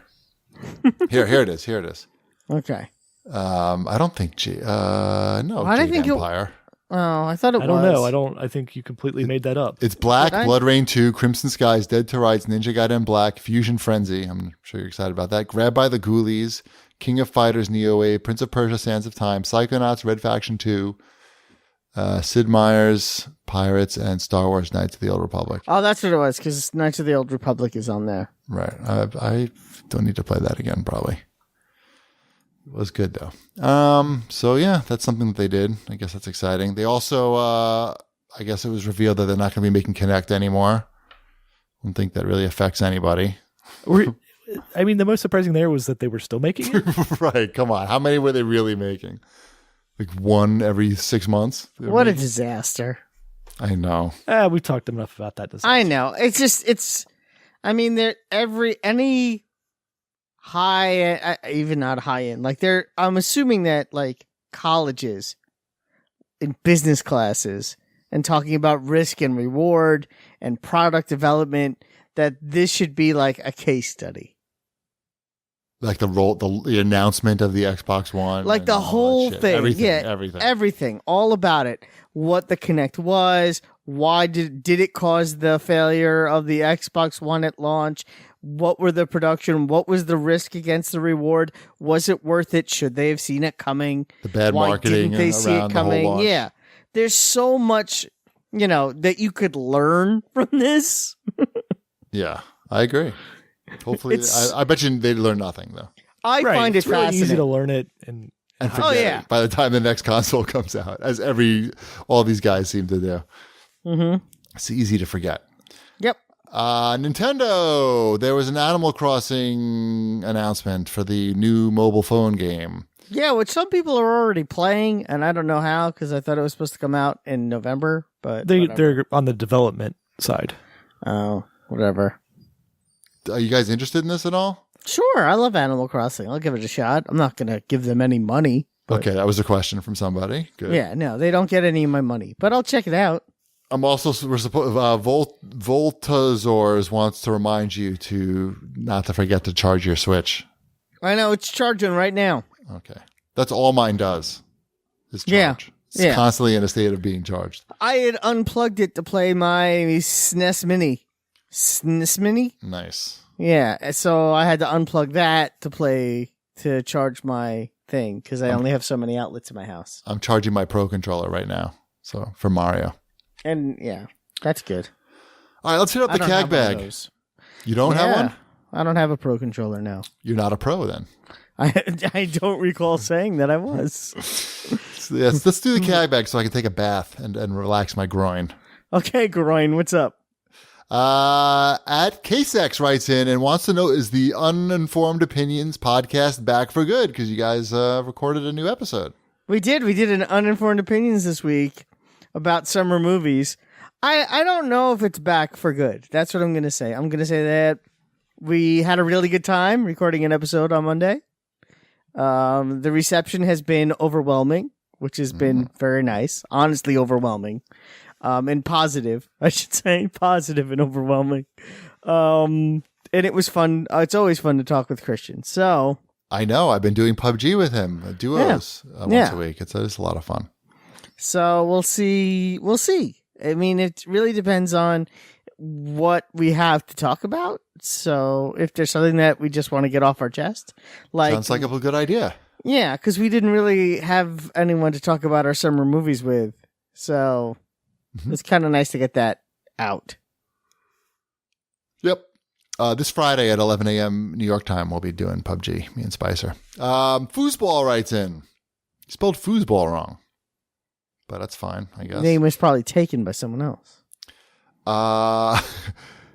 Here it is. Okay. I don't think no. Why did I Jade think Empire. Oh, I thought it was. I don't know. I think you completely made that up. It's Black, Blood Rain 2, Crimson Skies, Dead to Rights, Ninja Gaiden Black, Fusion Frenzy. I'm sure you're excited about that. Grabbed by the Ghoulies, King of Fighters Neo Wave, Prince of Persia Sands of Time, Psychonauts Red Faction 2, Sid Meier's Pirates, and Star Wars Knights of the Old Republic. Oh, that's what it was, because Knights of the Old Republic is on there. Right. I don't need to play that again, probably. It was good, though. So, yeah, that's something that they did. I guess that's exciting. They also, I guess it was revealed that they're not going to be making Kinect anymore. I don't think that really affects anybody. I mean, the most surprising there was that they were still making it. Right. Come on. How many were they really making? Like one every 6 months? What a disaster. I know. We talked enough about that disaster. I know. I mean, any high, even not high end, like I'm assuming that like colleges in business classes and talking about risk and reward and product development, that this should be like a case study. Like the announcement of the Xbox One. Like the whole thing. Everything. All about it. What the Kinect was. Why did it cause the failure of the Xbox One at launch? What were the production? What was the risk against the reward? Was it worth it? Should they have seen it coming? The bad marketing. Didn't they see it coming? Yeah. There's so much, that you could learn from this. Yeah, I agree. Hopefully, I bet you they learn nothing though. I find it really fascinating. easy to learn it and forget it by the time the next console comes out, as all these guys seem to do. Mm-hmm. It's easy to forget. Yep. Nintendo. There was an Animal Crossing announcement for the new mobile phone game. Yeah, which some people are already playing, and I don't know how because I thought it was supposed to come out in November, but they're on the development side. Oh, whatever. Are you guys interested in this at all? Sure, I love Animal Crossing. I'll give it a shot. I'm not going to give them any money. Okay, that was a question from somebody. Good. Yeah, no, they don't get any of my money, but I'll check it out. I'm also Voltazors wants to remind you not to forget to charge your Switch. I know it's charging right now. Okay, that's all mine does. Is charge. It's constantly in a state of being charged. I had unplugged it to play my SNES Mini. SNES Mini? Nice. Yeah, so I had to unplug that to charge my thing because I only have so many outlets in my house. I'm charging my Pro Controller right now, so for Mario. And yeah, that's good. All right, let's hit up the CAG bag. You don't have one? I don't have a Pro Controller now. You're not a pro then. I don't recall saying that I was. Yes, let's do the CAG bag so I can take a bath and relax my groin. Okay, groin, what's up? At KSEX writes in and wants to know, is the Uninformed Opinions podcast back for good? Because you guys recorded a new episode. We did an Uninformed Opinions this week about summer movies. I don't know if it's back for good. That's what I'm going to say. I'm going to say that we had a really good time recording an episode on Monday. The reception has been overwhelming, which has been very nice. Honestly, overwhelming. And positive, I should say. Positive and overwhelming. And it was fun. It's always fun to talk with Christian. So I know. I've been doing PUBG with him, duos, once a week. It's a lot of fun. So we'll see. I mean, it really depends on what we have to talk about. So if there's something that we just want to get off our chest, like Sounds like a good idea. yeah, because we didn't really have anyone to talk about our summer movies with, so it's kind of nice to get that out. Yep. This Friday at 11 a.m. New York time, we'll be doing PUBG, me and Spicer. Foosball writes in. He spelled foosball wrong. But that's fine, I guess. Name was probably taken by someone else.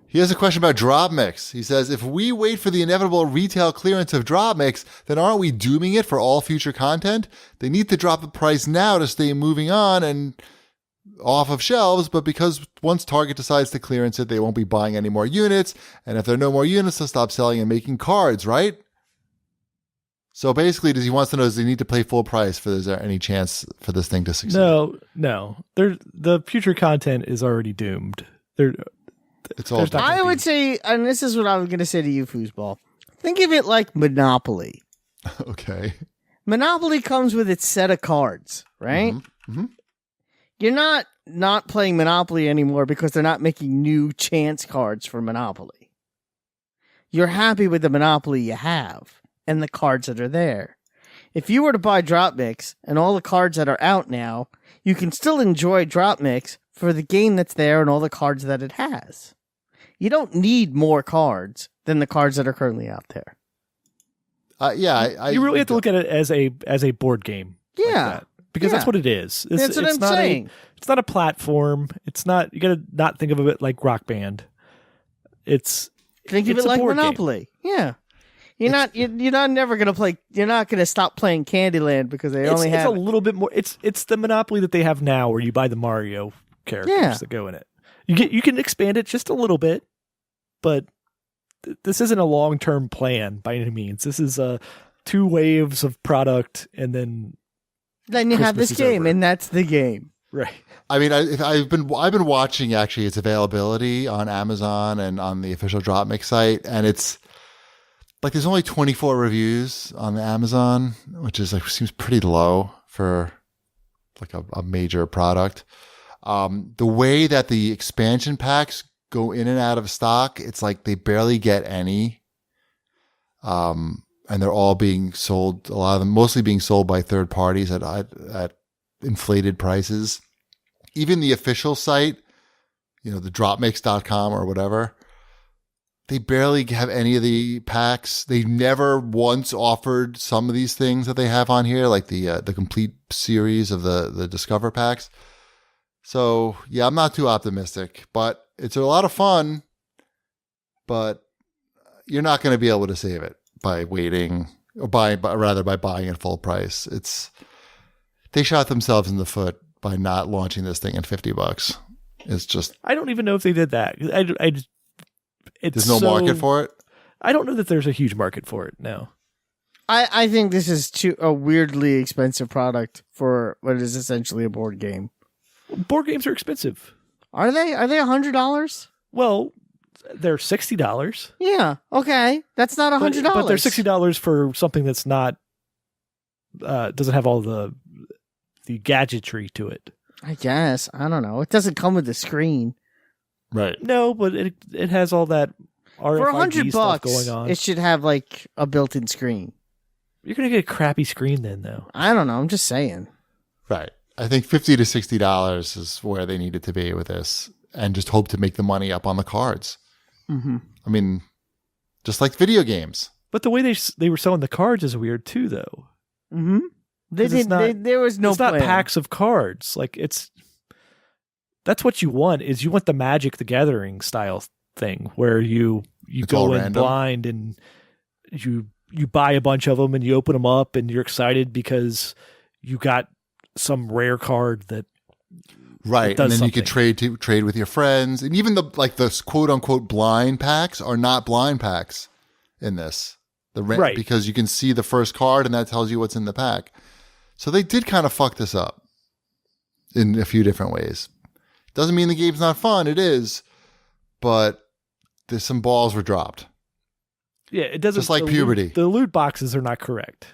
He has a question about drop mix. He says, if we wait for the inevitable retail clearance of drop mix, then aren't we dooming it for all future content? They need to drop the price now to stay moving on and off of shelves, but because once Target decides to clearance it, they won't be buying any more units. And if there are no more units, they'll stop selling and making cards, right? So basically, he wants to know, does he need to pay full price for is there any chance for this thing to succeed? No. The future content is already doomed. It's all. I would say, and this is what I was going to say to you, Foosball. Think of it like Monopoly. Okay. Monopoly comes with its set of cards, right? Mm-hmm. You're not playing Monopoly anymore because they're not making new chance cards for Monopoly. You're happy with the Monopoly you have and the cards that are there. If you were to buy Drop Mix and all the cards that are out now, you can still enjoy Drop Mix for the game that's there and all the cards that it has. You don't need more cards than the cards that are currently out there. You really have to look at it as a board game. Yeah. Like that, because that's what it is. That's what I'm saying. It's not a platform. It's not. You got to not think of it like Rock Band. Think of it like Monopoly. Game. Yeah. You're not never gonna play. You're not gonna stop playing Candyland because they only have. It's a little bit more. It's the Monopoly that they have now, where you buy the Mario characters that go in it. You can expand it just a little bit, but this isn't a long-term plan by any means. This is 2 waves of product, and then you have this game, over. And that's the game. Right. I mean, I've been watching actually its availability on Amazon and on the official Drop Mix site, and it's like there's only 24 reviews on the Amazon, which is like seems pretty low for like a major product. The way that the expansion packs go in and out of stock, it's like they barely get any. And they're all being sold, a lot of them mostly being sold by third parties at inflated prices. Even the official site, the dropmix.com or whatever, they barely have any of the packs. They never once offered some of these things that they have on here, like the complete series of the Discover packs. So, yeah, I'm not too optimistic, but it's a lot of fun, but you're not going to be able to save it by waiting or by buying at full price. They shot themselves in the foot by not launching this thing at $50. It's just, I don't even know if they did that. There's no market for it. I don't know that there's a huge market for it. No. I think this is a weirdly expensive product for what is essentially a board game. Board games are expensive. Are they? Are they $100? Well, they're $60. Yeah. Okay. That's not $100. But they're $60 for something that's not doesn't have all the gadgetry to it. I guess. I don't know. It doesn't come with the screen. Right. No, but it has all that RFID for stuff $100 going on. It should have like a built-in screen. You're gonna get a crappy screen then, though. I don't know. I'm just saying. Right. I think $50 to $60 is where they needed to be with this, and just hope to make the money up on the cards. Mm-hmm. I mean, just like video games. But the way they were selling the cards is weird too, though. Mm-hmm. There was no. It's plan. not packs of cards. Like that's what you want. Is you want the Magic the Gathering style thing where you go in blind and you buy a bunch of them and you open them up and you're excited because you got some rare card that right, and then you could trade with your friends, and even the quote unquote blind packs are not blind packs in this. Right, because you can see the first card and that tells you what's in the pack. So they did kind of fuck this up in a few different ways. Doesn't mean the game's not fun. It is, but there's some balls were dropped. Yeah, it doesn't. Just like puberty. The loot boxes are not correct.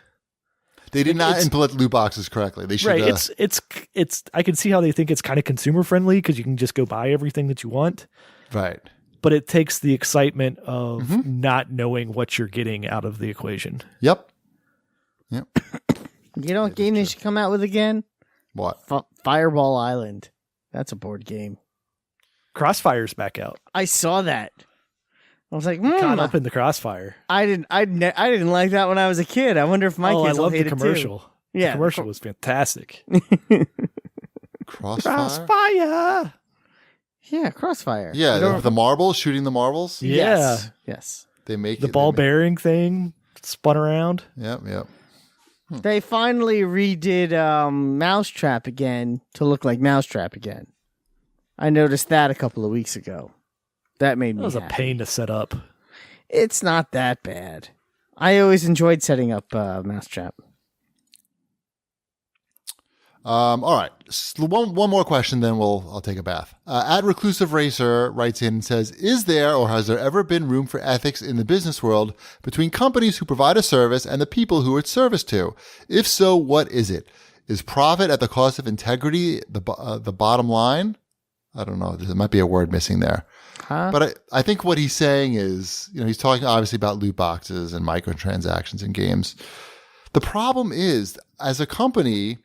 They did not implement loot boxes correctly. They should. Right. It's. I can see how they think it's kind of consumer friendly because you can just go buy everything that you want. Right. but it takes the excitement of not knowing what you're getting out of the equation. Yep. You know what game they should come out with again? What? Fireball Island. That's a board game. Crossfire's back out. I saw that. I was like, Caught up in the Crossfire. I didn't like that when I was a kid. I wonder if my kids will I love hate the it commercial. too. Yeah, The commercial was fantastic. Crossfire? Crossfire. Yeah, Crossfire. Yeah, the marbles, shooting the marbles. Yeah. Yes. They make The ball bearing thing spun around. Yep. They finally redid Mousetrap again to look like Mousetrap again. I noticed that a couple of weeks ago. That made me That was a happy. pain to set up. It's not that bad. I always enjoyed setting up Mousetrap. All right. One more question, then I'll take a bath. At Reclusive Racer writes in and says, is there or has there ever been room for ethics in the business world between companies who provide a service and the people who it's serviced to? If so, what is it? Is profit at the cost of integrity the bottom line? I don't know. There might be a word missing there. Huh? But I think what he's saying is, he's talking obviously about loot boxes and microtransactions in games. The problem is, as a company,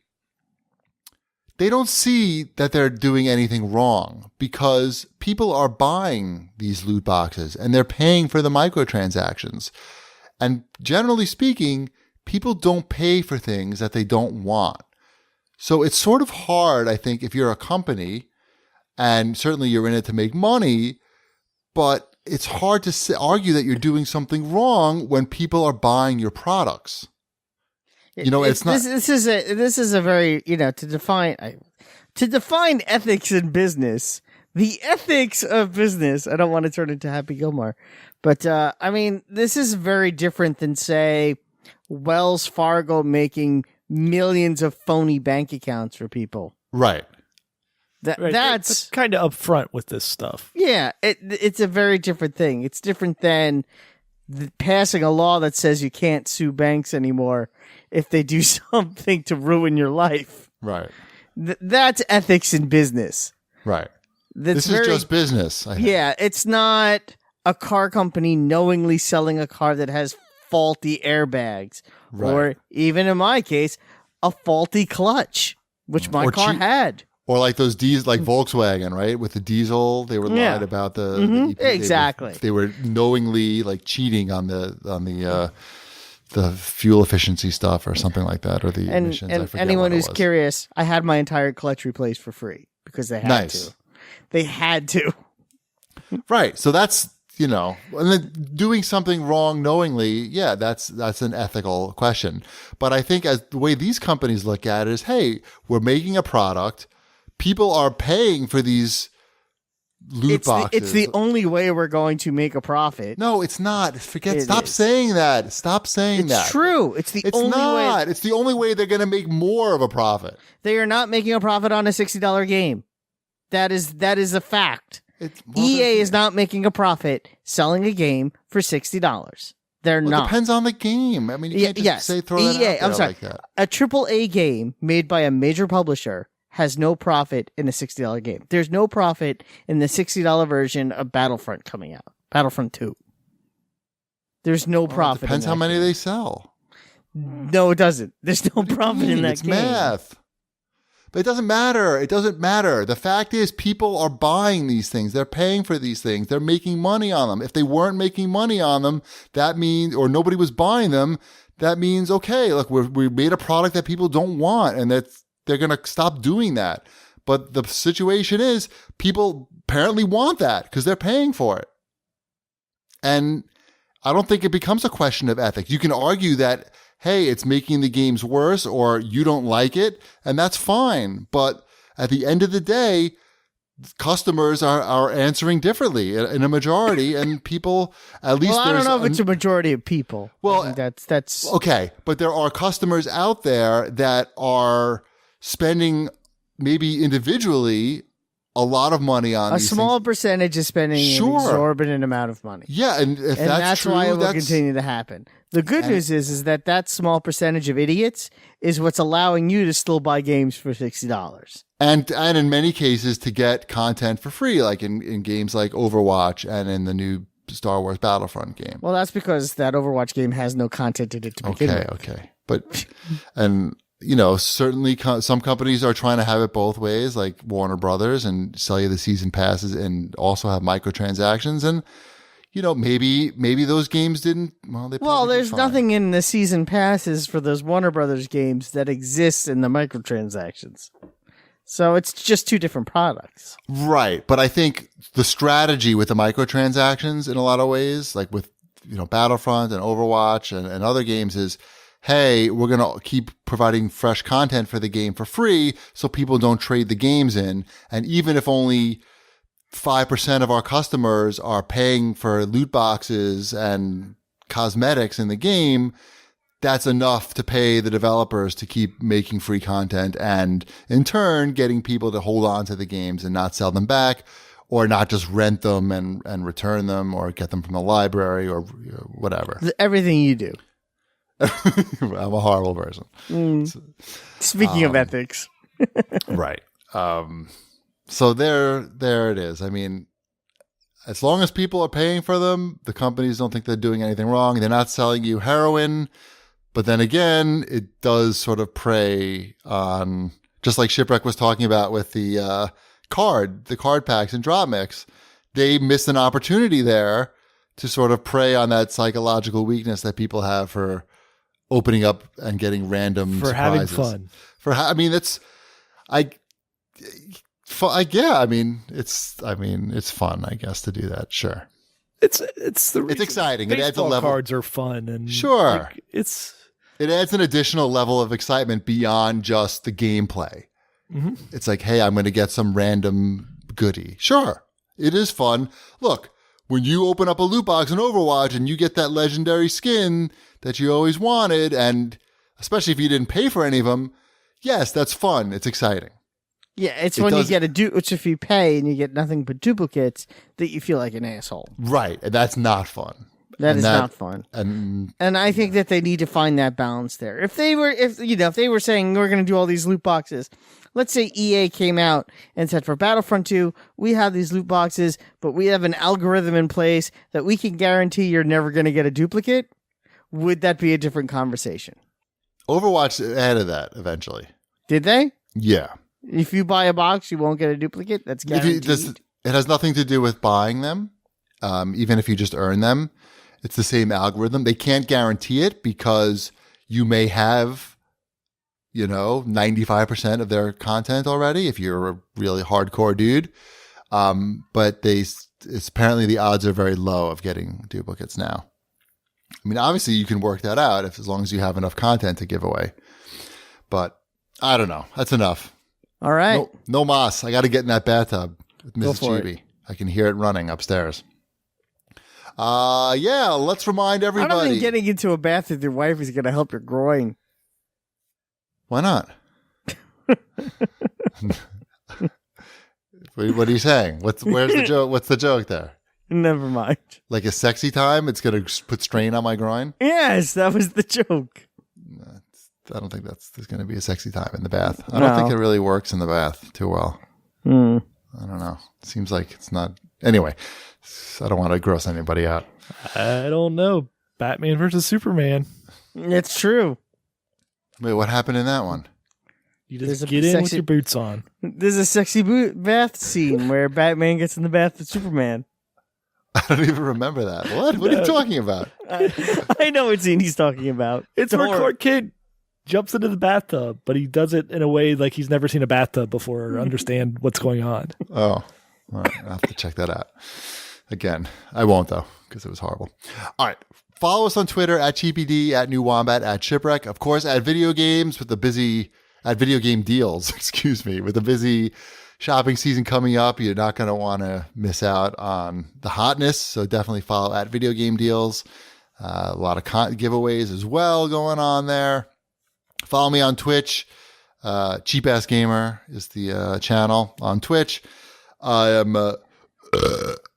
they don't see that they're doing anything wrong because people are buying these loot boxes and they're paying for the microtransactions. And generally speaking, people don't pay for things that they don't want. So it's sort of hard, I think, if you're a company, and certainly you're in it to make money, but it's hard to argue that you're doing something wrong when people are buying your products. It's not. This is a very to define ethics in business. The ethics of business. I don't want to turn into Happy Gilmore, but this is very different than, say, Wells Fargo making millions of phony bank accounts for people. Right. That's kind of upfront with this stuff. Yeah, it's a very different thing. It's different than passing a law that says you can't sue banks anymore if they do something to ruin your life. Right. That's ethics in business. Right. This is just business. I think. Yeah, it's not a car company knowingly selling a car that has faulty airbags, Right. or even in my case, a faulty clutch, which my car had. Or like those like Volkswagen, right? With the diesel, they were lied about the EPA. Exactly. They were knowingly like cheating on the fuel efficiency stuff or something like that, or the emissions. And I forget anyone what it who's was. curious, I had my entire clutch replaced for free because they had to. They had to. Right. So that's and then doing something wrong knowingly, yeah, that's an ethical question. But I think as the way these companies look at it is, hey, we're making a product. People are paying for these loot boxes. It's the only way we're going to make a profit. No, it's not. Stop saying that. Stop saying that. It's true. It's only not. way. It's the only way they're going to make more of a profit. They are not making a profit on a $60 game. That is a fact. EA is not making a profit selling a game for $60. They're not. It depends on the game. I mean, you can't just throw that out there I'm sorry. like that. A AAA game made by a major publisher has no profit in a $60 game. There's no profit in the $60 version of Battlefront coming out. Battlefront 2. There's no profit. It depends how many they sell. No, it doesn't. There's no profit in that it's game. Math. But it doesn't matter. It doesn't matter. The fact is people are buying these things. They're paying for these things. They're making money on them. If they weren't making money on them, that means, or nobody was buying them, that means, okay, look, we made a product that people don't want, and they're going to stop doing that. But the situation is people apparently want that because they're paying for it. And I don't think it becomes a question of ethics. You can argue that, hey, it's making the games worse, or you don't like it, and that's fine. But at the end of the day, customers are answering differently in a majority, and people, at least I don't know if it's a majority of people. Well, that's okay, but there are customers out there that are spending maybe individually a lot of money on a these small things. percentage is spending an exorbitant amount of money. Yeah, and if And that's true, why it will continue to happen. The good news is that small percentage of idiots is what's allowing you to still buy games for $60. And in many cases to get content for free, like in games like Overwatch and in the new Star Wars Battlefront game. Well, that's because that Overwatch game has no content in it to begin with. Okay. But, and, certainly some companies are trying to have it both ways, like Warner Brothers, and sell you the season passes and also have microtransactions. And, maybe those games didn't, there's nothing in the season passes for those Warner Brothers games that exists in the microtransactions. So it's just two different products. Right. But I think the strategy with the microtransactions in a lot of ways, like with, Battlefront and Overwatch and other games is, hey, we're going to keep providing fresh content for the game for free so people don't trade the games in. And even if only 5% of our customers are paying for loot boxes and cosmetics in the game, that's enough to pay the developers to keep making free content and in turn getting people to hold on to the games and not sell them back or not just rent them and return them or get them from the library or whatever. Everything you do. I'm a horrible person. Speaking of ethics. Right. So there it is. I mean, as long as people are paying for them, the companies don't think they're doing anything wrong. They're not selling you heroin. But then again, it does sort of prey on, just like Shipwreck was talking about with the card packs and drop mix, they missed an opportunity there to sort of prey on that psychological weakness that people have for opening up and getting random for surprises. having fun. It's fun, I guess, to do that. Sure. It's exciting. It adds a Baseball level. cards are fun and sure. It adds an additional level of excitement beyond just the gameplay. Mm-hmm. It's like, hey, I'm going to get some random goodie. Sure. It is fun. Look, when you open up a loot box in Overwatch and you get that legendary skin that you always wanted, and especially if you didn't pay for any of them, yes, that's fun. It's exciting. Yeah, it's when you get which if you pay and you get nothing but duplicates that you feel like an asshole. Right, and that's not fun. That is not fun. And I think that they need to find that balance there. If they were saying we're going to do all these loot boxes, let's say EA came out and said for Battlefront 2, we have these loot boxes, but we have an algorithm in place that we can guarantee you're never going to get a duplicate, would that be a different conversation? Overwatch added that eventually. Did they? Yeah. If you buy a box, you won't get a duplicate? That's guaranteed. It has nothing to do with buying them, even if you just earn them. It's the same algorithm. They can't guarantee it because you may have, 95% of their content already if you're a really hardcore dude. But it's apparently the odds are very low of getting duplicates now. I mean, obviously you can work that out as long as you have enough content to give away. But I don't know. That's enough. All right. No mas. I got to get in that bathtub with Mrs. Chibi. I can hear it running upstairs. Let's remind everybody. I don't think getting into a bath with your wife is going to help your groin. Why not? What are you saying? Where's the joke? What's the joke there? Never mind. Like a sexy time? It's going to put strain on my groin? Yes, that was the joke. I don't think there's going to be a sexy time in the bath. I don't think it really works in the bath too well. I don't know. It seems like it's not. Anyway, I don't want to gross anybody out. I don't know. Batman versus Superman. It's true. Wait, what happened in that one? You just get in with your boots on. There's a sexy bath scene where Batman gets in the bath with Superman. I don't even remember that. What? What are you talking about? I know what scene he's talking about. It's where Clark Kent jumps into the bathtub, but he does it in a way like he's never seen a bathtub before or understand what's going on. Oh, all right. I'll have to check that out. Again, I won't though, because it was horrible. All right. Follow us on Twitter at CheapyD, at New Wombat, at Shipwreck. Of course, at Video Games with the busy, at Video Game Deals, with the busy shopping season coming up. You're not going to want to miss out on the hotness. So definitely follow at Video Game Deals. A lot of giveaways as well going on there. Follow me on Twitch. Cheap Ass Gamer is the channel on Twitch. I am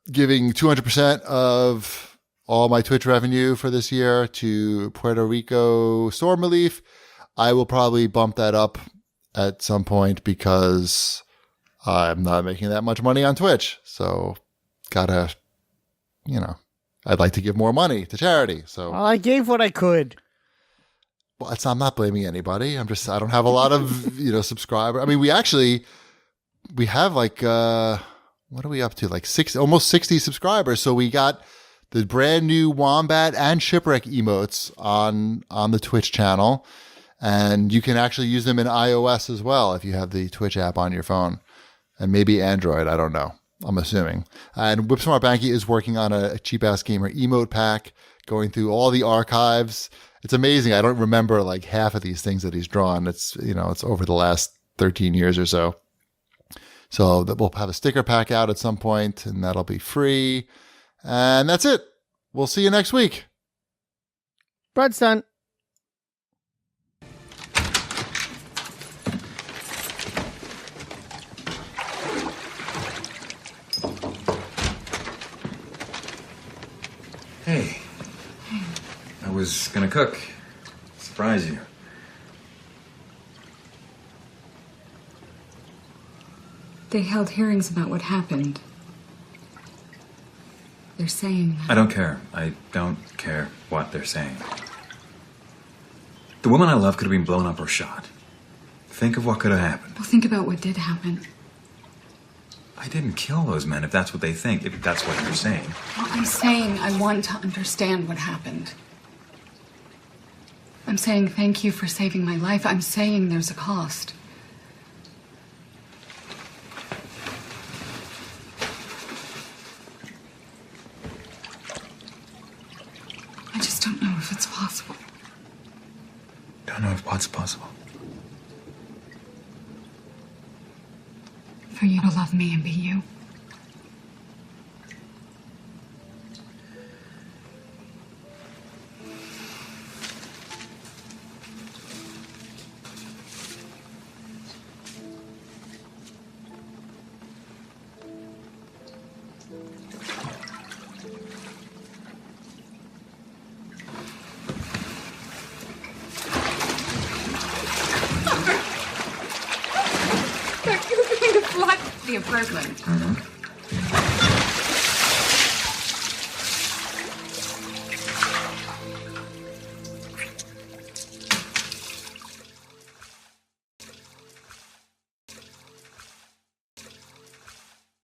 giving 200% of all my Twitch revenue for this year to Puerto Rico storm relief. I will probably bump that up at some point because I'm not making that much money on Twitch. So gotta, I'd like to give more money to charity. So Well, I gave what I could. well, I'm not blaming anybody. I don't have a lot of, subscribers. I mean, we have like, what are we up to? Like almost 60 subscribers. So we got the brand new Wombat and Shipwreck emotes on the Twitch channel. And you can actually use them in iOS as well if you have the Twitch app on your phone. And maybe Android. I don't know. I'm assuming. And Whipsmart Banky is working on a Cheap Ass Gamer emote pack, going through all the archives. It's amazing. I don't remember like half of these things that he's drawn. It's, it's over the last 13 years or so. So that we'll have a sticker pack out at some point, and that'll be free. And that's it. We'll see you next week. Bread's done. Hey. I was gonna cook. Surprise you. They held hearings about what happened. They're saying that... I don't care. I don't care what they're saying. The woman I love could have been blown up or shot. Think of what could have happened. Well, think about what did happen. I didn't kill those men, if that's what they think, if that's what you're saying. Well, I'm saying I want to understand what happened. I'm saying thank you for saving my life. I'm saying there's a cost. I just don't know if it's possible. Don't know if what's possible. For you to love me and be you. You're going to flood the apartment. Mm-hmm.